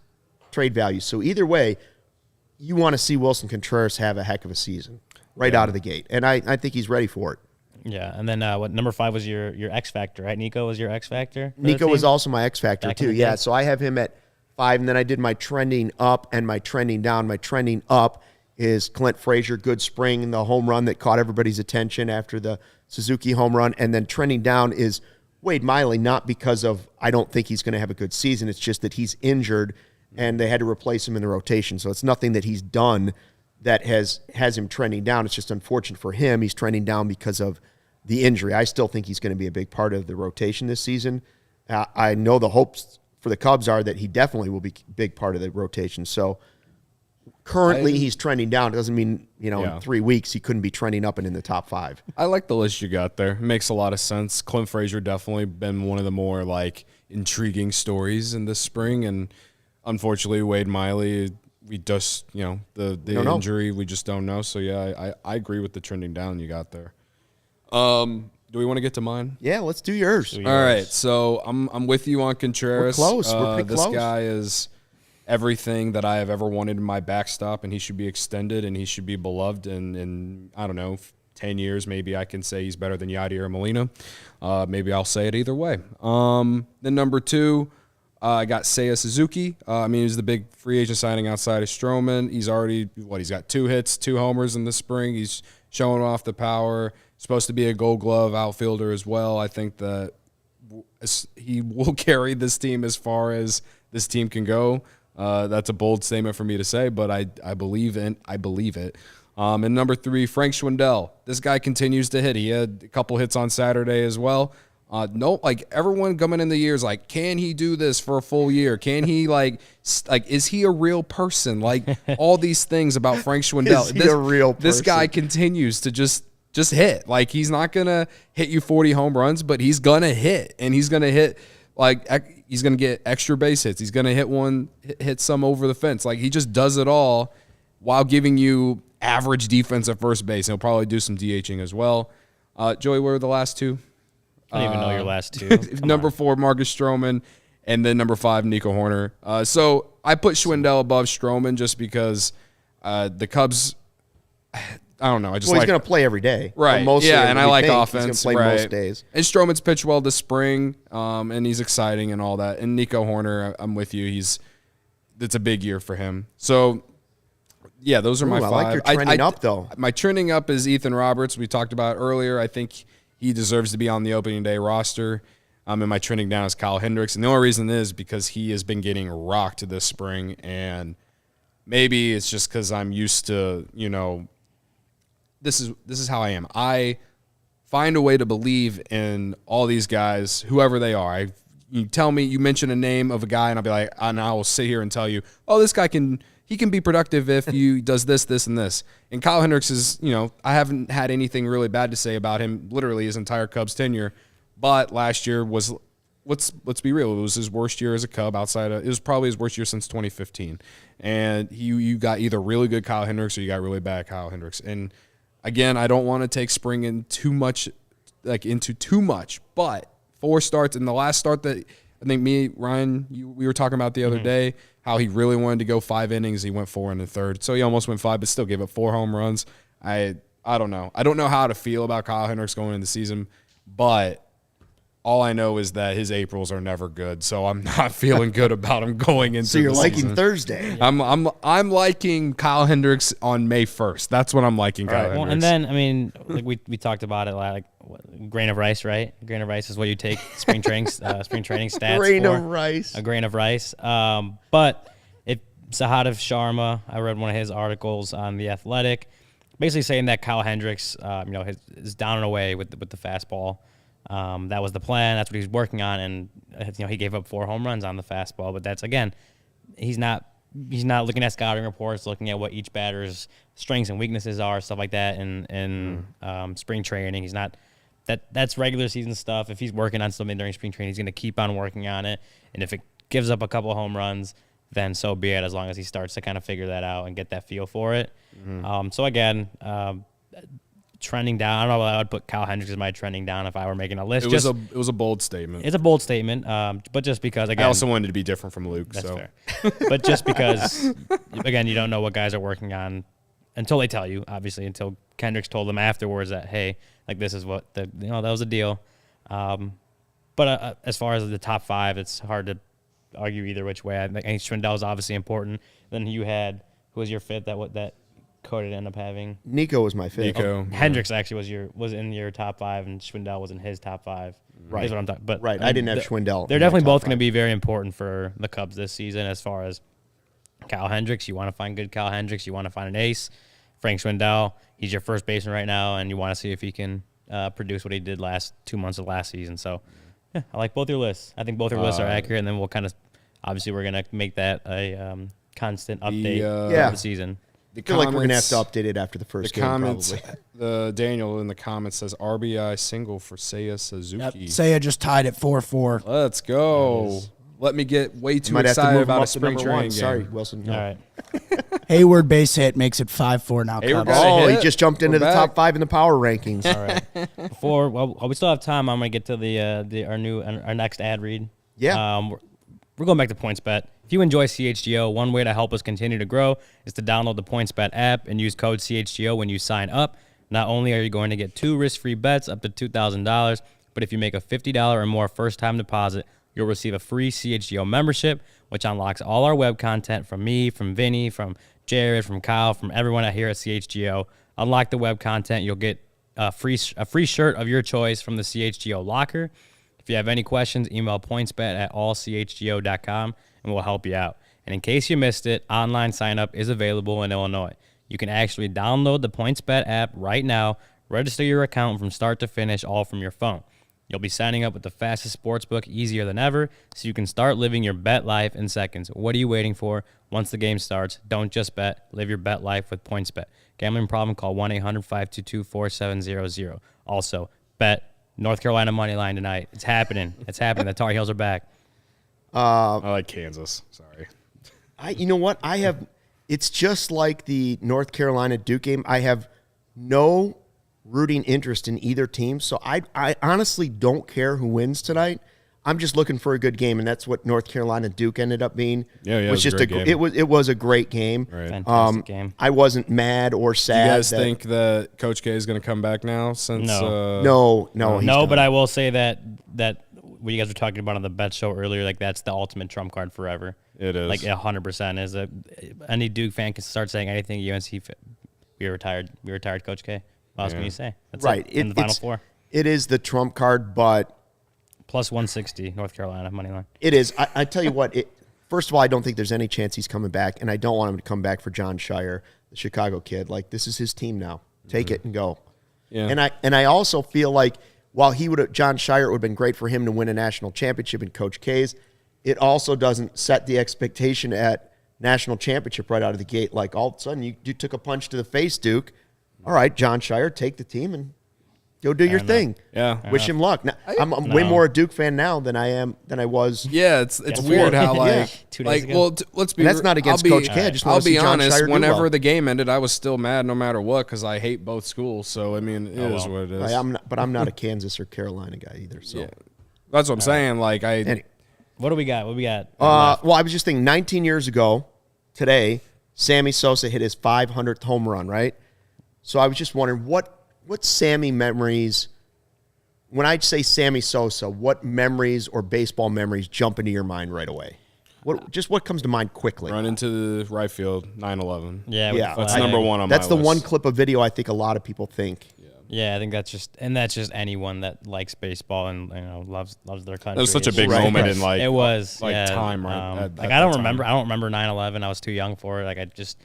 A: trade value. So either way, you want to see Wilson Contreras have a heck of a season out of the gate. And I think he's ready for it.
C: Yeah, and then what number 5 was your X Factor, right? Nico was your X Factor?
A: Nico was also my X Factor
C: Back
A: too. Yeah, so I have him at 5, and then I did my trending up and my trending down. My trending up is Clint Frazier, good spring, the home run that caught everybody's attention after the Suzuki home run. And then trending down is Wade Miley, not because of I don't think he's going to have a good season. It's just that he's injured, and they had to replace him in the rotation. So it's nothing that he's done that has him trending down. It's just unfortunate for him. He's trending down because of the injury. I still think he's going to be a big part of the rotation this season. I know the hopes for the Cubs are that he definitely will be a big part of the rotation. So currently he's trending down. It doesn't mean, in 3 weeks he couldn't be trending up and in the top 5.
B: I like the list you got there. It makes a lot of sense. Clint Frazier definitely been one of the more intriguing stories in this spring, and unfortunately Wade Miley, we just the injury we just don't know. So yeah, I agree with the trending down you got there. Do we want to get to mine?
A: Yeah, let's do yours.
B: All right, so I'm with you on Contreras.
A: We're close. We're pretty close.
B: This guy is everything that I have ever wanted in my backstop, and he should be extended, and he should be beloved. And in I don't know, 10 years, maybe I can say he's better than Yadier Molina. Maybe I'll say it either way. Then number 2, I got Seiya Suzuki. He's the big free agent signing outside of Stroman. He's already he's got 2 hits, 2 homers in the spring. He's showing off the power. Supposed to be a Gold Glove outfielder as well. I think that he will carry this team as far as this team can go. That's a bold statement for me to say, but I believe it. And number 3, Frank Schwendell. This guy continues to hit. He had a couple hits on Saturday as well. Everyone coming in the year is can he do this for a full year? Can he is he a real person? All these things about Frank Schwendell.
A: Is he a real person?
B: This guy continues to just hit. He's not going to hit you 40 home runs, but he's going to hit. And he's going to hit, he's going to get extra base hits. He's going to hit some over the fence. He just does it all while giving you average defense at first base. He'll probably do some DHing as well. Joey, what were the last 2?
C: I don't even know your last 2.
B: Number 4, Marcus Stroman. And then number 5, Nico Horner. So I put Schwendell above Stroman just because the Cubs – I don't know. He's
A: going to play every day.
B: Right. And I like offense.
A: He's going to play most days.
B: And Stroman's pitched well this spring, and he's exciting and all that. And Nico Horner, I'm with you. It's a big year for him. So, yeah, those are my 5.
A: I like your trending up, though.
B: My trending up is Ethan Roberts. We talked about earlier. I think he deserves to be on the opening day roster. And my trending down is Kyle Hendricks. And the only reason is because he has been getting rocked this spring. And maybe it's just because I'm used to, this is how I am. I find a way to believe in all these guys, whoever they are. You tell me, you mention a name of a guy, and I'll be like, and I will sit here and tell you, oh, this guy can be productive if he does this, this, and this. And Kyle Hendricks is, I haven't had anything really bad to say about him, literally his entire Cubs tenure. But last year was, let's be real, it was his worst year as a Cub it was probably his worst year since 2015. And you got either really good Kyle Hendricks or you got really bad Kyle Hendricks. And again, I don't want to take spring into too much, but 4 starts, and the last start that I think Ryan, we were talking about the other day, how he really wanted to go 5 innings. He went 4 1/3, so he almost went 5, but still gave up 4 home runs. I don't know. I don't know how to feel about Kyle Hendricks going into the season, but all I know is that his Aprils are never good, so I'm not feeling good about him going into.
A: So you're
B: the
A: liking
B: season.
A: Thursday.
B: I'm liking Kyle Hendricks on May 1st. That's when I'm liking Kyle Hendricks.
C: Well, and then we talked about it grain of rice, right? A grain of rice is what you take spring training stats.
A: Grain of rice.
C: A grain of rice. But Sahadav Sharma, I read one of his articles on The Athletic, basically saying that Kyle Hendricks, is down and away with the fastball. That was the plan. That's what he's working on, and he gave up 4 home runs on the fastball. But that's, again, he's not looking at scouting reports, looking at what each batter's strengths and weaknesses are, stuff like that. In spring training, he's not. That's regular season stuff. If he's working on something during spring training, he's going to keep on working on it. And if it gives up a couple of home runs, then so be it. As long as he starts to kind of figure that out and get that feel for it. So again. Trending down. I don't know if I would put Kyle Hendricks as my trending down if I were making a list.
B: It was a bold statement.
C: It's a bold statement, but just because, again,
B: I also wanted to be different from Luke.
C: That's
B: so
C: fair. But just because, again, you don't know what guys are working on until they tell you. Obviously, until Hendricks told them afterwards that, hey, this is what that was a deal. But as far as the top 5, it's hard to argue either which way. I think Schwendell is obviously important. Then you had, who was your 5th? That Cody did end up having.
A: Nico was my 5th.
C: Hendricks actually was in your top 5, and Schwendell was in his top 5.
A: Right.
C: Is what I'm talking. But
A: right, I didn't have Schwendell.
C: They're definitely both going to be very important for the Cubs this season. As far as Kyle Hendricks, you want to find good Kyle Hendricks. You want to find an ace. Frank Schwendell, he's your first baseman right now, and you want to see if he can produce what he did last 2 months of last season. So, yeah, I like both your lists. I think both your lists are accurate, and then we'll kind of obviously we're gonna make that a constant update of the season.
A: I feel like we're going to have to update it after the first game,
B: comments,
A: probably.
B: Daniel in the comments says RBI single for Seiya Suzuki.
D: Yep. Seiya just tied at 4-4.
B: Let's go. Let me get way too
A: Might have to
B: excited
A: move him
B: about a
A: up to
B: spring
A: number
B: training
A: 1.
B: game.
A: Sorry, Wilson.
C: All right.
D: Hayward base hit makes it 5-4 now.
B: Hayward
D: Cubs.
B: got a
A: He
B: hit.
A: just jumped into
B: We're
A: the top
B: back.
A: 5 in the power rankings.
C: All right. Before while we still have time, I'm gonna get to our next ad read.
A: Yeah.
C: We're going back to PointsBet. If you enjoy CHGO, one way to help us continue to grow is to download the PointsBet app and use code CHGO when you sign up. Not only are you going to get 2 risk-free bets up to $2,000, but if you make a $50 or more first-time deposit, you'll receive a free CHGO membership, which unlocks all our web content from me, from Vinny, from Jared, from Kyle, from everyone here at CHGO. Unlock the web content. You'll get a free shirt of your choice from the CHGO locker. If you have any questions, email pointsbet@allchgo.com and we'll help you out. And in case you missed it, online sign-up is available in Illinois. You can actually download the PointsBet app right now, register your account from start to finish, all from your phone. You'll be signing up with the fastest sportsbook easier than ever, so you can start living your bet life in seconds. What are you waiting for? Once the game starts, don't just bet. Live your bet life with PointsBet. Gambling problem? Call 1-800-522-4700. Also, bet North Carolina money line tonight. It's happening. It's happening. The Tar Heels are back.
B: I like Kansas. Sorry.
A: You know what? It's just like the North Carolina Duke game. I have no rooting interest in either team, so I honestly don't care who wins tonight. I'm just looking for a good game, and that's what North Carolina Duke ended up being.
B: Yeah,
A: it was just
B: a great game.
A: it was a great game.
B: Right.
C: Fantastic game.
A: I wasn't mad or
B: Do
A: sad.
B: you guys think that Coach K is going to come back now? Since
A: No, he's
C: No,
A: done.
C: but I will say that what you guys were talking about on the bet show earlier, like that's the ultimate trump card forever.
B: It is.
C: Like 100% is any Duke fan can start saying anything UNC. We retired Coach K. What else can you say? That's
A: right.
C: it, in the Final Four.
A: It is the trump card, but
C: Plus 160 North Carolina money line.
A: it is. I tell you what. First of all, I don't think there's any chance he's coming back, and I don't want him to come back for John Shire, the Chicago kid. Like, this is his team now. Take it and go.
B: Yeah.
A: And I also feel like while John Shire, it would have been great for him to win a national championship in Coach K's, it also doesn't set the expectation at national championship right out of the gate. Like, all of a sudden, you took a punch to the face, Duke. All right, John Shire, take the team and go do your thing.
B: Yeah.
A: Wish him luck. Now, I'm way more a Duke fan now than I was.
B: Yeah, it's weird how
A: Yeah.
C: 2 days ago.
B: well, let's be.
A: And that's not against Coach K. I just want
B: I'll
A: to see
B: be
A: John
B: honest.
A: Shire do
B: Whenever
A: well.
B: the game ended, I was still mad no matter what because I hate both schools. So I mean, it is what it is.
A: I'm not a Kansas or Carolina guy either. So
B: Yeah. That's what I'm saying. Like
C: What do we got? What we got?
A: well, I was just thinking 19 years ago today, Sammy Sosa hit his 500th home run, right? So I was just wondering what Sammy memories, when I say Sammy Sosa, what memories or baseball memories jump into your mind right away? What comes to mind quickly?
B: run into the right field, 9/11.
C: Yeah, with
A: yeah,
C: the
B: That's
C: flag.
B: number one on
A: That's
B: my
A: the one
B: list.
A: clip of video I think a lot of people think.
C: Yeah, I think that's just anyone that likes baseball and loves their country.
B: That was such a
C: It's
B: big
C: just-
B: moment in like
C: it was
B: like
C: yeah,
B: time right.
C: Like I don't remember 9/11. I was too young for it.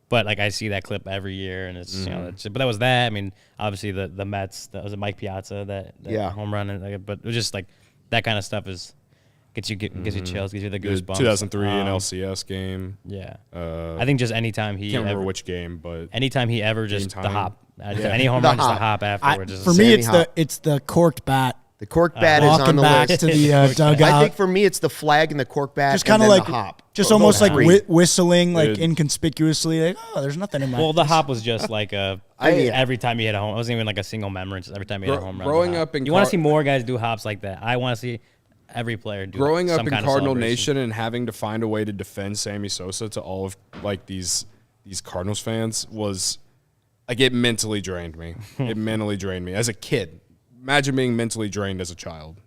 C: But I see that clip every year, and it's but that was that. I mean, obviously the Mets. That was Mike Piazza that home run, and but it was just like that kind of stuff gets you chills, gives you the goosebumps.
B: 2003 an LCS game.
C: Yeah, I think just anytime he
B: Can't remember which game, but
C: anytime he ever just the
B: time.
C: hop, any home run, just the hop afterwards.
D: For me,
A: Sammy
D: it's
A: Hop.
D: it's the corked bat.
A: The cork bat is on
D: Walking
A: the
D: back
A: list.
D: to the dugout.
A: I think for me, it's the flag and the cork bat,
D: just
A: and
D: kind of
A: then
D: like
A: the hop.
D: just
A: Those
D: almost like
A: three.
D: whistling like
B: Dude.
D: inconspicuously. Like, oh, there's nothing in my.
C: Well, the hop was just like
A: mean,
C: every time he hit a home. It wasn't even like a single memory. Just every time he hit a home run.
B: growing
C: the hop.
B: up in
C: you want to
B: Car-
C: see more guys do hops like that. I want to see every player do.
B: growing up
C: some
B: in
C: kind of
B: Cardinal
C: celebration.
B: Nation and having to find a way to defend Sammy Sosa to all of like these Cardinals fans was like it mentally drained me. It mentally drained me as a kid. Imagine being mentally drained as a child.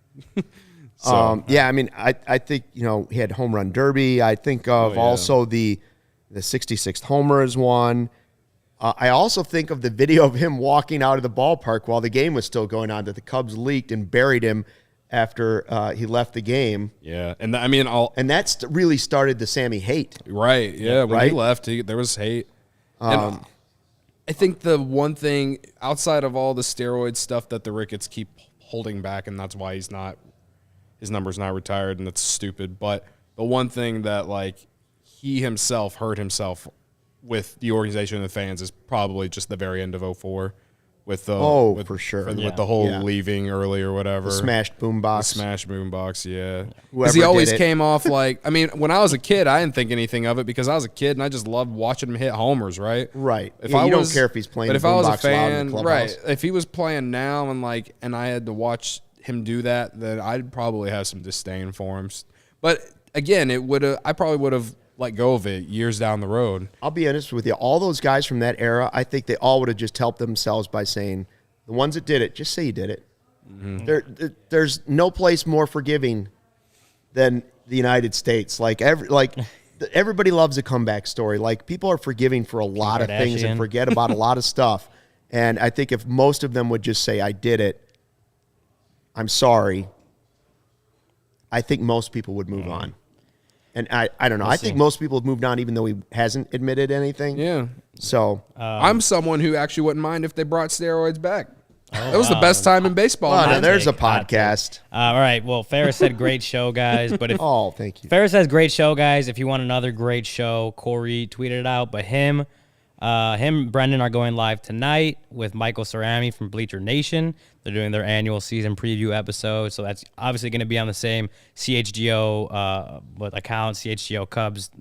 A: Yeah, I mean, I think, he had home run derby. I think of also the 66th homer is one. I also think of the video of him walking out of the ballpark while the game was still going on that the Cubs leaked and buried him after he left the game.
B: Yeah, and I mean,
A: And that's really started the Sammy hate.
B: right. Yeah, when
A: Right?
B: he left, there was hate. And I think the one thing outside of all the steroid stuff that the Ricketts keep holding back, and that's why his number's not retired, and that's stupid. But the one thing that like he himself hurt himself with the organization and the fans is probably just the very end of 2004 with the
A: for sure
B: with the whole leaving early or whatever.
A: The smashed boombox.
B: Smashed boombox, yeah.
A: Whoever
B: Because he always
A: did it.
B: came off like, I mean, when I was a kid, I didn't think anything of it because I was a kid and I just loved watching him hit homers, right?
A: Right.
B: If
A: Yeah,
B: I
A: you don't
B: was-
A: care if he's playing
B: But
A: the
B: if I was a
A: boombox loud in the
B: fan,
A: clubhouse.
B: right? If he was playing now and I had to watch him do that, then I'd probably have some disdain for him. But again, I probably would have let go of it years down the road.
A: I'll be honest with you. All those guys from that era, I think they all would have just helped themselves by saying, the ones that did it, just say you did it.
B: Mm-hmm.
A: There's no place more forgiving than the United States. Everybody loves a comeback story. Like, people are forgiving for a lot of things and
C: Kardashian.
A: forget about a lot of stuff. And I think if most of them would just say, I did it, I'm sorry, I think most people would move on. And I don't know. I think most people have moved on even though he hasn't admitted anything.
B: Yeah.
A: So
B: I'm someone who actually wouldn't mind if they brought steroids back. That was the best time in baseball.
A: well,
B: man.
A: there's a
C: hot take.
A: podcast.
C: All right. Well, Ferris said great show, guys. But if
A: Oh, thank you.
C: Ferris says great show, guys. If you want another great show, Corey tweeted it out. But him and Brendan are going live tonight with Michael Cerami from Bleacher Nation. They're doing their annual season preview episode. So that's obviously going to be on the same CHGO account, CHGO Cubs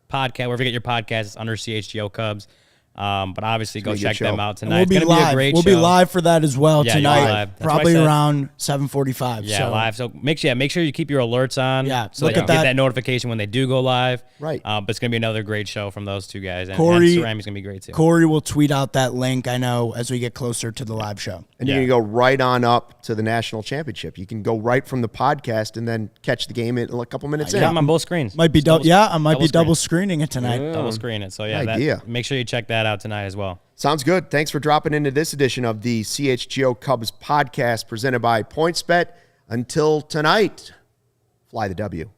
C: podcast. Wherever you get your podcasts, it's under CHGO Cubs. But obviously, go
A: gonna be a
C: check
A: good
C: them
A: show.
C: out
D: And
C: tonight.
D: we'll
C: It's
D: be
C: going to be a
D: live.
C: great
D: We'll
C: show.
D: be live for that as well
C: Yeah, you're
D: tonight.
C: live. That's what I
D: Probably
C: said.
D: around 7:45.
C: Yeah,
D: so.
C: live. So make sure you keep your alerts on.
D: Yeah,
C: so
D: look
C: that you
D: at
C: get
D: that.
C: that notification when they do go live.
A: Right.
C: But it's gonna be another great show from those two guys. And
D: Corey-
C: Cerami's gonna be great too.
D: Corey will tweet out that link, I know, as we get closer to the live show.
A: And
C: Yeah.
A: you can go right on up to the national championship. You can go right from the podcast and then catch the game in a couple minutes
C: Yeah,
A: in.
C: I'm on both screens.
D: Might be I might be double
C: screen.
D: screening it tonight.
C: Double screen it. So yeah,
A: Idea.
C: make sure you check that out tonight as well.
A: Sounds good. Thanks for dropping into this edition of the CHGO Cubs podcast presented by PointsBet. Until tonight, fly the W.